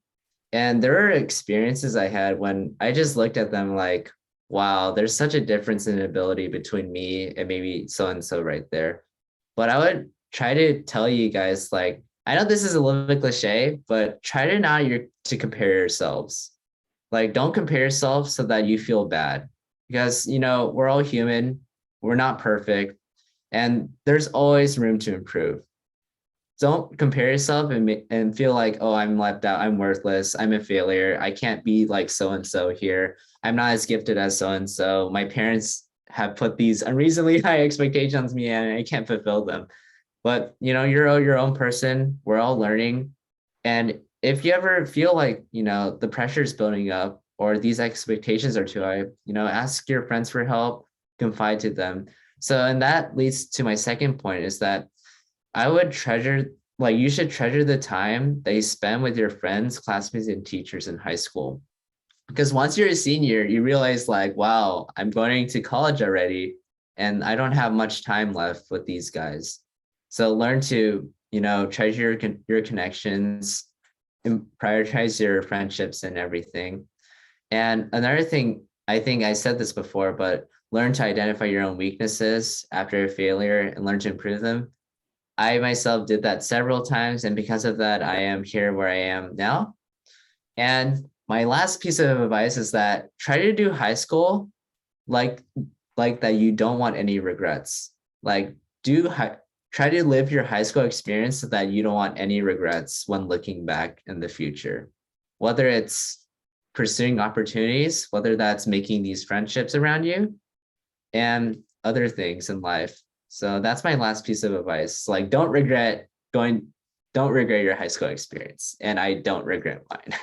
And there are experiences I had when I just looked at them like, wow, there's such a difference in ability between me and maybe so-and-so right there. But I would try to tell you guys, like, I know this is a little bit cliche, but try to not to compare yourselves. Like, don't compare yourself so that you feel bad because, we're all human. We're not perfect. And there's always room to improve. Don't compare yourself and feel like, oh, I'm left out. I'm worthless. I'm a failure. I can't be like so-and-so here. I'm not as gifted as so-and-so. My parents have put these unreasonably high expectations on me and I can't fulfill them. But, you're your own person. We're all learning. And if you ever feel like, the pressure is building up or these expectations are too high, ask your friends for help, confide to them. So, and that leads to my second point is that I would you should treasure the time that you spend with your friends, classmates, and teachers in high school. Because once you're a senior, you realize like, wow, I'm going to college already and I don't have much time left with these guys. So learn to, treasure your connections and prioritize your friendships and everything. And another thing I think I said this before, but learn to identify your own weaknesses after a failure and learn to improve them. I myself did that several times, and because of that, I am here where I am now. And my last piece of advice is that try to do high school like that you don't want any regrets. Like try to live your high school experience so that you don't want any regrets when looking back in the future. Whether it's pursuing opportunities, whether that's making these friendships around you, and other things in life. So that's my last piece of advice. Like don't regret your high school experience. And I don't regret mine.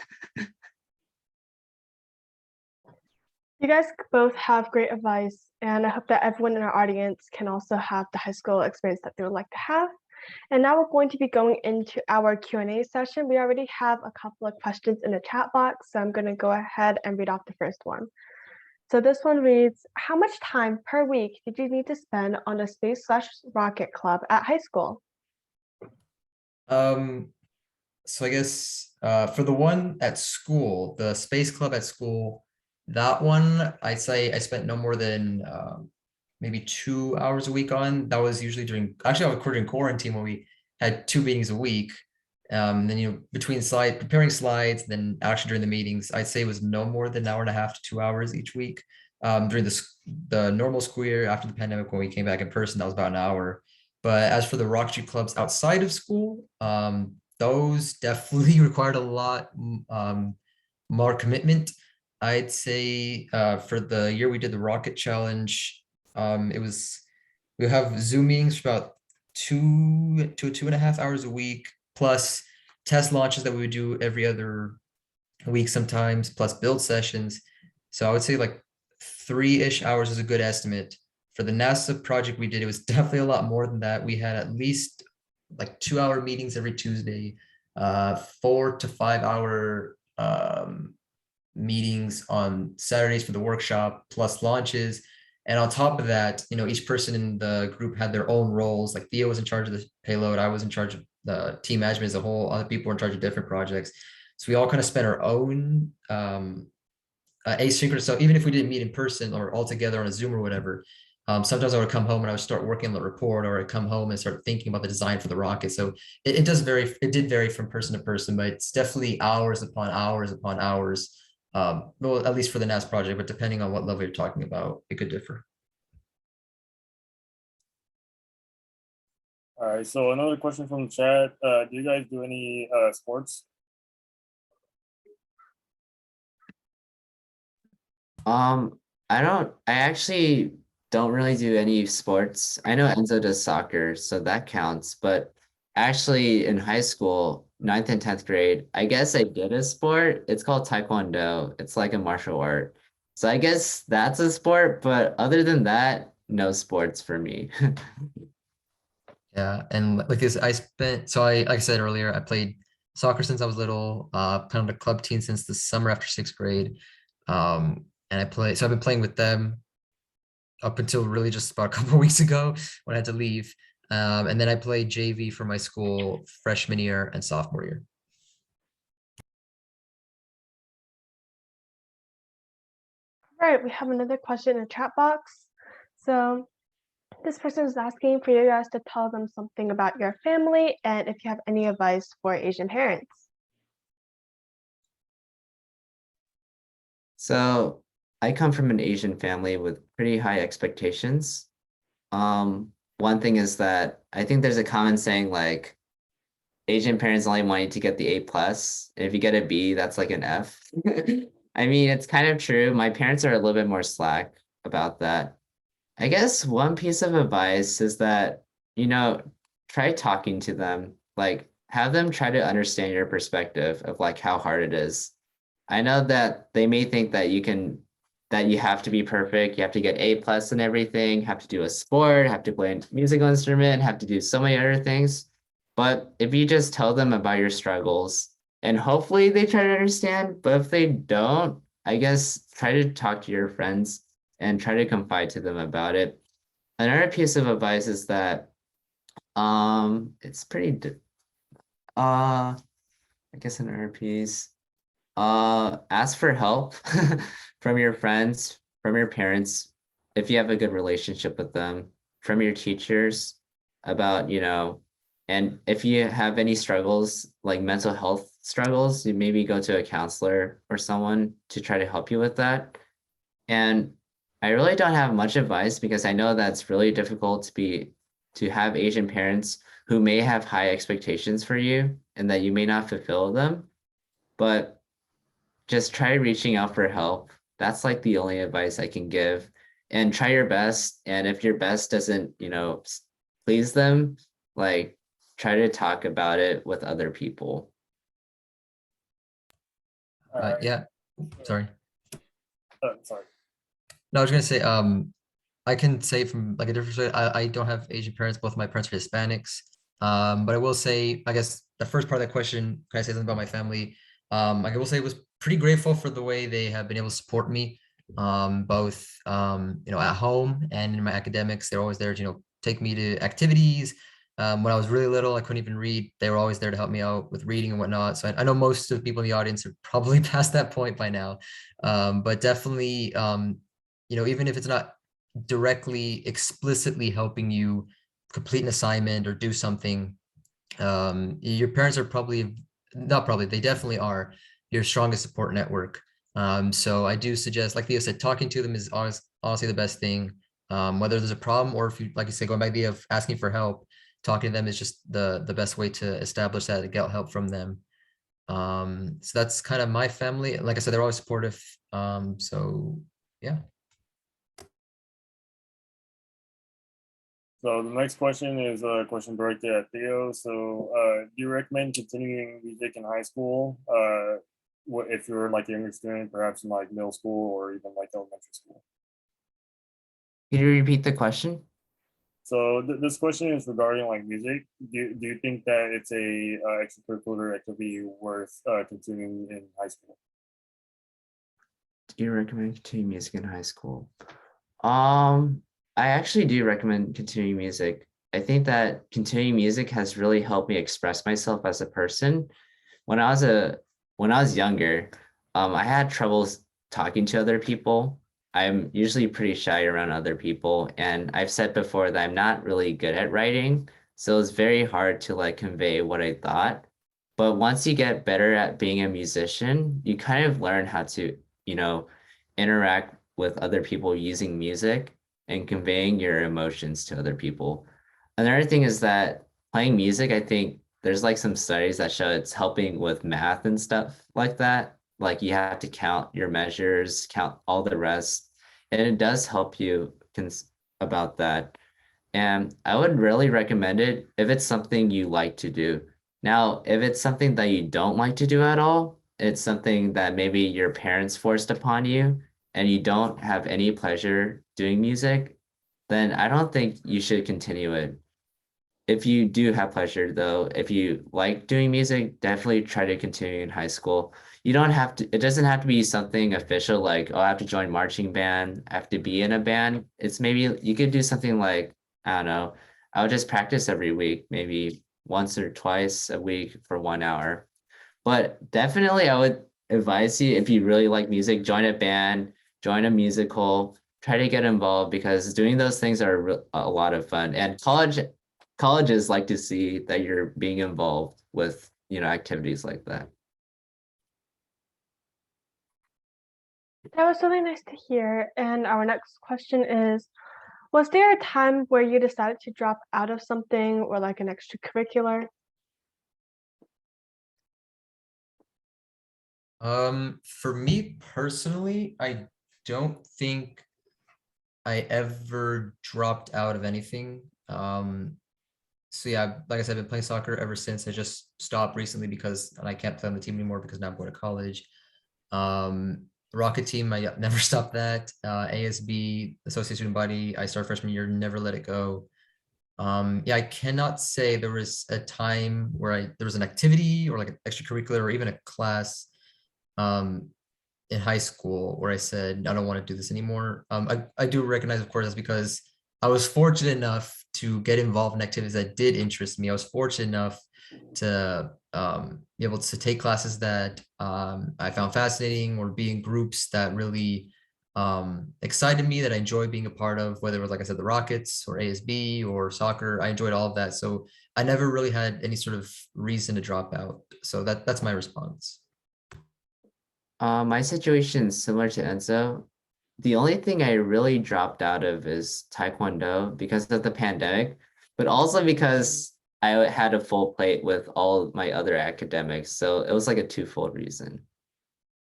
You guys both have great advice, and I hope that everyone in our audience can also have the high school experience that they would like to have. And now we're going to be going into our Q&A session. We already have a couple of questions in the chat box, so I'm going to go ahead and read off the first one. So this one reads, how much time per week did you need to spend on the Space/Rocket Club at high school? So I guess for the one at school, the space club at school, that one I'd say I spent no more than maybe 2 hours a week on. That was usually actually I was during quarantine when we had 2 meetings a week. Then between preparing slides, then actually during the meetings, I'd say it was no more than an hour and a half to 2 hours each week. During the normal school year after the pandemic, when we came back in person, that was about an hour. But as for the rocketry clubs outside of school, those definitely required a lot more commitment. I'd say for the year we did the rocket challenge, we have Zoom meetings for about 2.5 hours a week, plus test launches that we would do every other week sometimes, plus build sessions. So I would say like 3-ish hours is a good estimate. For the NASA project we did, it was definitely a lot more than that. We had at least like 2-hour meetings every Tuesday, 4 to 5 hour meetings on Saturdays for the workshop, plus launches. And on top of that, each person in the group had their own roles. Like Theo was in charge of the payload, I was in charge of the team management as a whole, other people were in charge of different projects. So we all kind of spent our own asynchronous. So even if we didn't meet in person or all together on a Zoom or whatever, sometimes I would come home and I would start working on the report, or I'd come home and start thinking about the design for the rocket. So it did vary from person to person, but it's definitely hours upon hours upon hours. Well, at least for the NASA project, but depending on what level you're talking about, it could differ. All right, so another question from the chat. Do you guys do any sports? I actually don't really do any sports. I know Enzo does soccer, so that counts. But actually in high school, 9th and 10th grade, I guess I did a sport. It's called Taekwondo. It's like a martial art. So I guess that's a sport, but other than that, no sports for me. Yeah, and like this, like I said earlier, I played soccer since I was little, played on the club team since the summer after 6th grade. And so I've been playing with them up until really just about a couple of weeks ago when I had to leave. And then I played JV for my school freshman year and sophomore year. All right, we have another question in the chat box. So this person is asking for you guys to tell them something about your family and if you have any advice for Asian parents. So I come from an Asian family with pretty high expectations. One thing is that I think there's a common saying like Asian parents only want you to get the A plus. And if you get a B, that's like an F. I mean, it's kind of true. My parents are a little bit more slack about that. I guess one piece of advice is that, try talking to them, like have them try to understand your perspective of like how hard it is. I know that they may think that that you have to be perfect, you have to get A plus and everything, have to do a sport, have to play a musical instrument, have to do so many other things. But if you just tell them about your struggles, and hopefully they try to understand, but if they don't, I guess try to talk to your friends and try to confide to them about it. Another piece of advice is that it's pretty I guess another piece. Ask for help from your friends. from your parents, if you have a good relationship with them, from your teachers about, and if you have any struggles, like mental health struggles, you maybe go to a counselor or someone to try to help you with that. And I really don't have much advice because I know that's really difficult to have Asian parents who may have high expectations for you and that you may not fulfill them. But just try reaching out for help. That's like the only advice I can give. And try your best. And if your best doesn't, please them, like try to talk about it with other people. Yeah, sorry. Sorry. No, I was gonna say, I can say from like a different perspective, I don't have Asian parents. Both of my parents are Hispanics. But I will say, I guess the first part of that question, can I say something about my family? I will say I was pretty grateful for the way they have been able to support me, both at home and in my academics. They're always there to, take me to activities. When I was really little, I couldn't even read. They were always there to help me out with reading and whatnot. So I know most of the people in the audience are probably past that point by now. But definitely, even if it's not directly explicitly helping you complete an assignment or do something, your parents are probably not probably they definitely are your strongest support network. So I do suggest, like Theo said, talking to them is always honestly the best thing. Whether there's a problem or if you, like you say, going back to the idea of asking for help, talking to them is just the best way to establish that and get help from them. So that's kind of my family. Like I said, they're always supportive. So yeah. So the next question is a question directed at Theo. So do you recommend continuing music in high school? If you're like a younger student, perhaps in like middle school or even like elementary school? Can you repeat the question? So this question is regarding like music. Do you think that it's a extracurricular activity worth continuing in high school? Do you recommend continuing music in high school? I actually do recommend continuing music. I think that continuing music has really helped me express myself as a person. When I was younger, I had troubles talking to other people. I'm usually pretty shy around other people, and I've said before that I'm not really good at writing, so it's very hard to like convey what I thought. But once you get better at being a musician, you kind of learn how to, interact with other people using music and conveying your emotions to other people. Another thing is that playing music, I think there's like some studies that show it's helping with math and stuff like that. Like you have to count your measures, count all the rest, and it does help you about that. And I would really recommend it if it's something you like to do. Now, if it's something that you don't like to do at all, it's something that maybe your parents forced upon you and you don't have any pleasure doing music, then I don't think you should continue it. If you do have pleasure though, if you like doing music, definitely try to continue in high school. You don't have to, it doesn't have to be something official like, oh, I have to join marching band, I have to be in a band. It's maybe you could do something like, I don't know, I would just practice every week, maybe once or twice a week for 1 hour. But definitely I would advise you, if you really like music, join a band, join a musical, try to get involved because doing those things are a lot of fun. And colleges like to see that you're being involved with, activities like that. That was really nice to hear. And our next question is, was there a time where you decided to drop out of something or like an extracurricular? For me personally, I don't think I ever dropped out of anything. So yeah, like I said, I've been playing soccer ever since. I just stopped recently because I can't play on the team anymore because now I'm going to college. Rocket team, I never stopped that. ASB, Associate Student Body, I started freshman year, never let it go. Yeah, I cannot say there was a time where there was an activity or like an extracurricular or even a class in high school where I said, I don't want to do this anymore. I do recognize, of course, that's because I was fortunate enough to get involved in activities that did interest me. I was fortunate enough to be able to take classes that I found fascinating or be in groups that really excited me, that I enjoy being a part of, whether it was, like I said, the Rockets or ASB or soccer. I enjoyed all of that. So I never really had any sort of reason to drop out. So that's my response. My situation is similar to Enzo. The only thing I really dropped out of is Taekwondo because of the pandemic, but also because I had a full plate with all of my other academics. So it was like a twofold reason.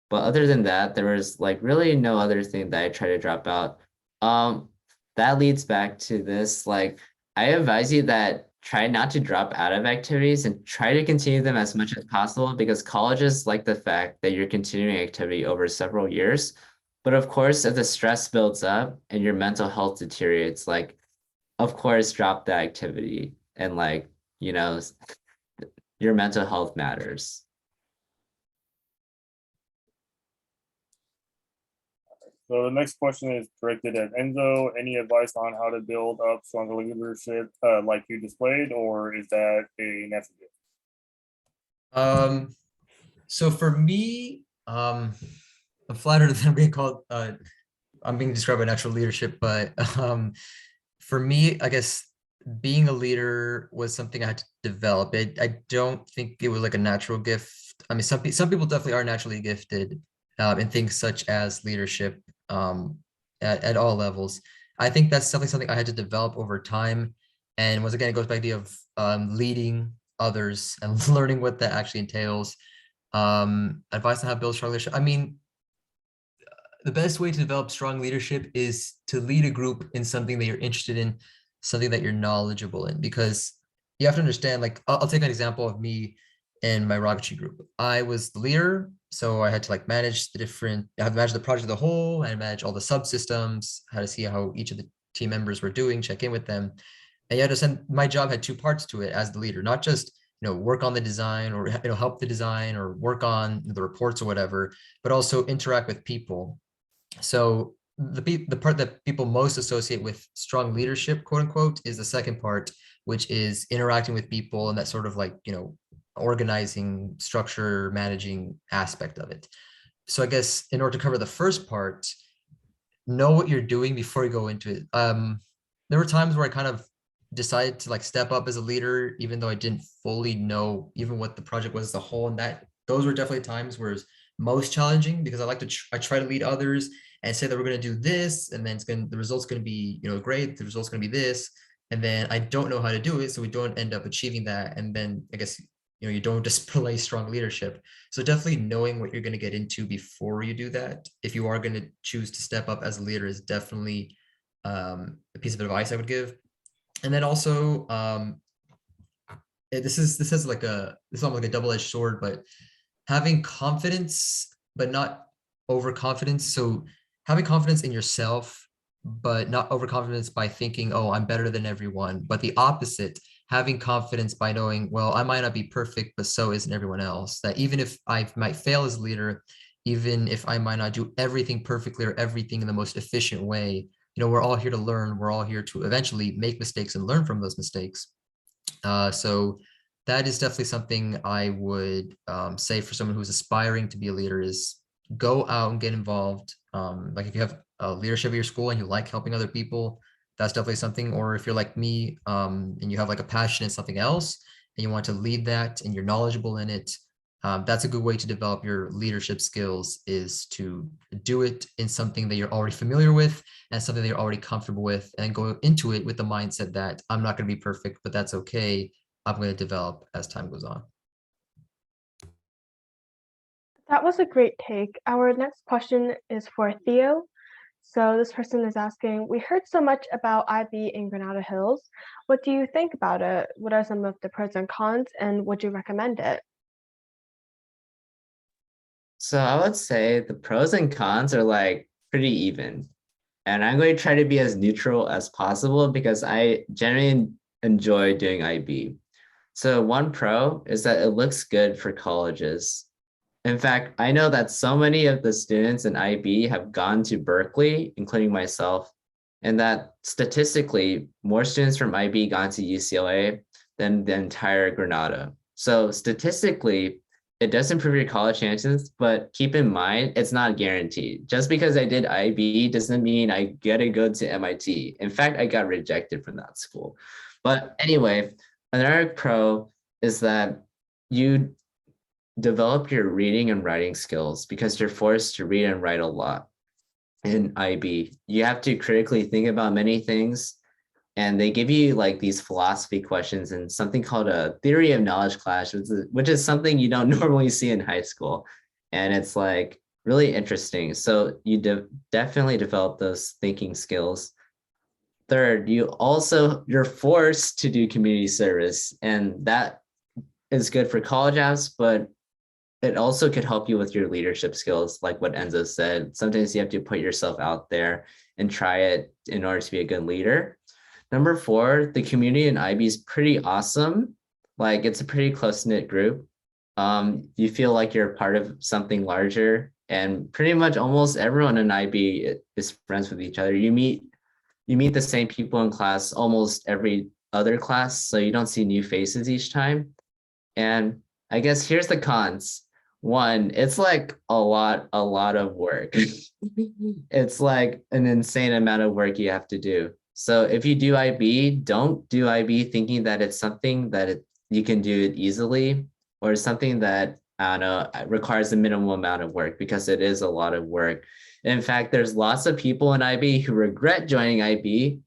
But other than that, there was like really no other thing that I tried to drop out. Um, that leads back to this, like I advise you that try not to drop out of activities and try to continue them as much as possible because colleges like the fact that you're continuing activity over several years. But of course, if the stress builds up and your mental health deteriorates, like of course, drop the activity and like, you know, your mental health matters. So the next question is directed at Enzo. Any advice on how to build up stronger leadership like you displayed, or is that a natural gift? So for me, I'm flattered that I'm being called, I'm being described by natural leadership, but for me, I guess being a leader was something I had to develop. I don't think it was like a natural gift. I mean, some people definitely are naturally gifted in things such as leadership at all levels. I think that's definitely something I had to develop over time. And once again, it goes back to the idea of leading others and learning what that actually entails. Advice on how to build strong leadership. I mean, the best way to develop strong leadership is to lead a group in something that you're interested in, something that you're knowledgeable in, because you have to understand, like, I'll take an example of me and my rocketry group. I was the leader, so I had to like manage I had to manage the project as a whole and manage all the subsystems, how to see how each of the team members were doing, check in with them. And you had to send, my job had two parts to it as the leader, not just, work on the design or, help the design or work on the reports or whatever, but also interact with people. So the part that people most associate with strong leadership, quote unquote, is the second part, which is interacting with people and that sort of like, organizing, structure, managing aspect of it. So I guess in order to cover the first part, know what you're doing before you go into it. There were times where I kind of decided to like step up as a leader, even though I didn't fully know even what the project was as a whole. And those were definitely times where it's most challenging because I try to lead others and say that we're going to do this, and then the result's going to be, great. The result's going to be this, and then I don't know how to do it, so we don't end up achieving that. And then I guess you don't display strong leadership. So definitely knowing what you're going to get into before you do that, if you are going to choose to step up as a leader, is definitely a piece of advice I would give. And then also, this is almost like a double-edged sword, but having confidence, but not overconfidence. So having confidence in yourself, but not overconfidence by thinking, oh, I'm better than everyone. But the opposite, having confidence by knowing, well, I might not be perfect, but so isn't everyone else. That even if I might fail as a leader, even if I might not do everything perfectly or everything in the most efficient way, we're all here to learn. We're all here to eventually make mistakes and learn from those mistakes. So that is definitely something I would say for someone who's aspiring to be a leader is go out and get involved. Like if you have a leadership at your school and you like helping other people, that's definitely something. Or if you're like me and you have like a passion in something else and you want to lead that and you're knowledgeable in it, that's a good way to develop your leadership skills, is to do it in something that you're already familiar with and something that you're already comfortable with, and go into it with the mindset that I'm not going to be perfect, but that's okay. I'm going to develop as time goes on. That was a great take. Our next question is for Theo. So this person is asking, we heard so much about IB in Granada Hills. What do you think about it? What are some of the pros and cons, and would you recommend it? So I would say the pros and cons are like pretty even. And I'm going to try to be as neutral as possible because I generally enjoy doing IB. So one pro is that it looks good for colleges. In fact, I know that so many of the students in IB have gone to Berkeley, including myself, and that statistically, more students from IB gone to UCLA than the entire Granada. So statistically, it does improve your college chances, but keep in mind, it's not guaranteed. Just because I did IB doesn't mean I get to go to MIT. In fact, I got rejected from that school. But anyway, another pro is that you develop your reading and writing skills because you're forced to read and write a lot in IB. You have to critically think about many things, and they give you like these philosophy questions and something called a theory of knowledge class, which is something you don't normally see in high school. And it's like really interesting. So you definitely develop those thinking skills. Third, you're forced to do community service, and that is good for college apps, but it also could help you with your leadership skills, like what Enzo said. Sometimes you have to put yourself out there and try it in order to be a good leader. Number 4, the community in IB is pretty awesome. Like it's a pretty close-knit group. You feel like you're part of something larger, and pretty much almost everyone in IB is friends with each other. You meet the same people in class almost every other class, so you don't see new faces each time. And I guess here's the cons. 1, it's like a lot of work. It's like an insane amount of work you have to do. So if you do IB, don't do IB thinking that it's something that you can do it easily, or something that, I don't know, requires a minimal amount of work, because it is a lot of work. In fact, there's lots of people in IB who regret joining IB,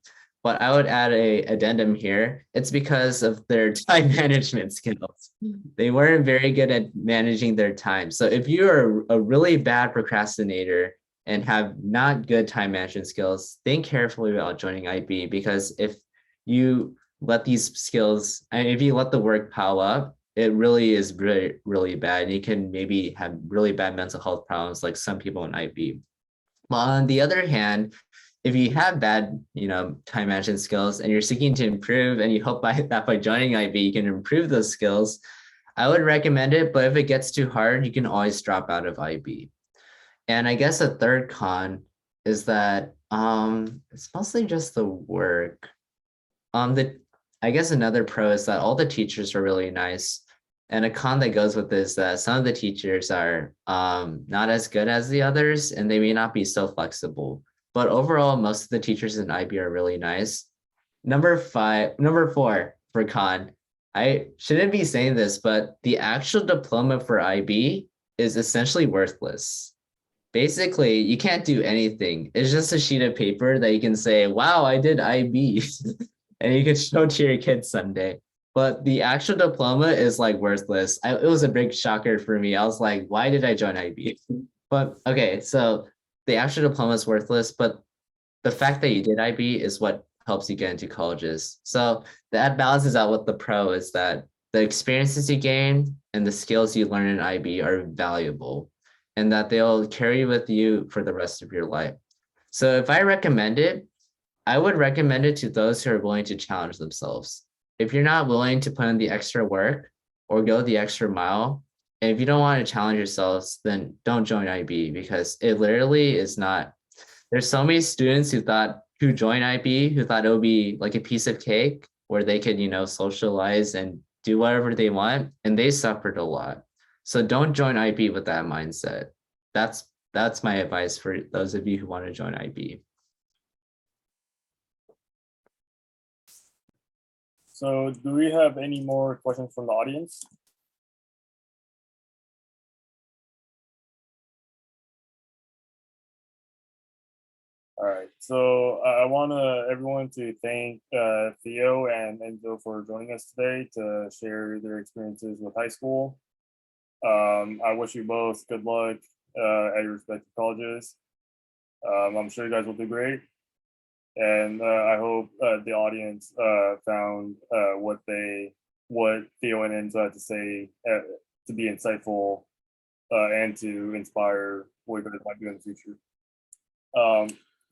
but I would add a addendum here. It's because of their time management skills. They weren't very good at managing their time. So if you're a really bad procrastinator and have not good time management skills, think carefully about joining IB, because if you let these skills, and if you let the work pile up, it really is really, really bad. And you can maybe have really bad mental health problems like some people in IB. But on the other hand, if you have bad, time management skills and you're seeking to improve, and you hope that by joining IB, you can improve those skills, I would recommend it. But if it gets too hard, you can always drop out of IB. And I guess a third con is that it's mostly just the work. I guess another pro is that all the teachers are really nice. And a con that goes with this is that some of the teachers are not as good as the others, and they may not be so flexible. But overall, most of the teachers in IB are really nice. Number 4 for con. I shouldn't be saying this, but the actual diploma for IB is essentially worthless. Basically, you can't do anything. It's just a sheet of paper that you can say, wow, I did IB. And you can show to your kids someday. But the actual diploma is like worthless. It was a big shocker for me. I was like, why did I join IB? But okay, so the actual diploma is worthless, but the fact that you did IB is what helps you get into colleges. So that balances out what the pro is, that the experiences you gain and the skills you learn in IB are valuable, and that they'll carry with you for the rest of your life. So if I recommend it, I would recommend it to those who are willing to challenge themselves. If you're not willing to put in the extra work or go the extra mile, and if you don't want to challenge yourselves, then don't join IB, because it literally is not. There's so many students who join IB who thought it would be like a piece of cake where they could, socialize and do whatever they want, and they suffered a lot. So don't join IB with that mindset. That's my advice for those of you who want to join IB. So do we have any more questions from the audience? All right, so I want everyone to thank Theo and Enzo for joining us today to share their experiences with high school. I wish you both good luck at your respective colleges. I'm sure you guys will do great. And I hope the audience found what Theo and Enzo had to say to be insightful and to inspire what you guys might do in the future.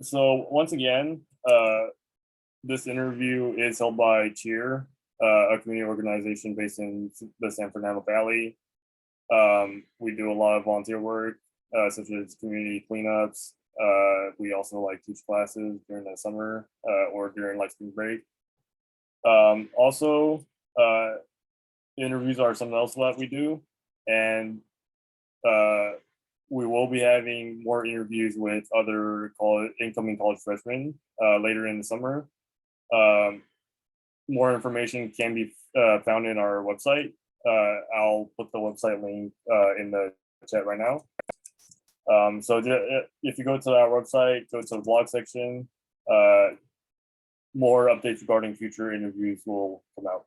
So once again, this interview is held by Cheer, a community organization based in the San Fernando Valley. We do a lot of volunteer work, such as community cleanups. We also teach classes during the summer or during spring break. Also, interviews are something else that we do. and we will be having more interviews with other incoming college freshmen later in the summer. More information can be found in our website. I'll put the website link in the chat right now. So if you go to our website, go to the blog section, more updates regarding future interviews will come out.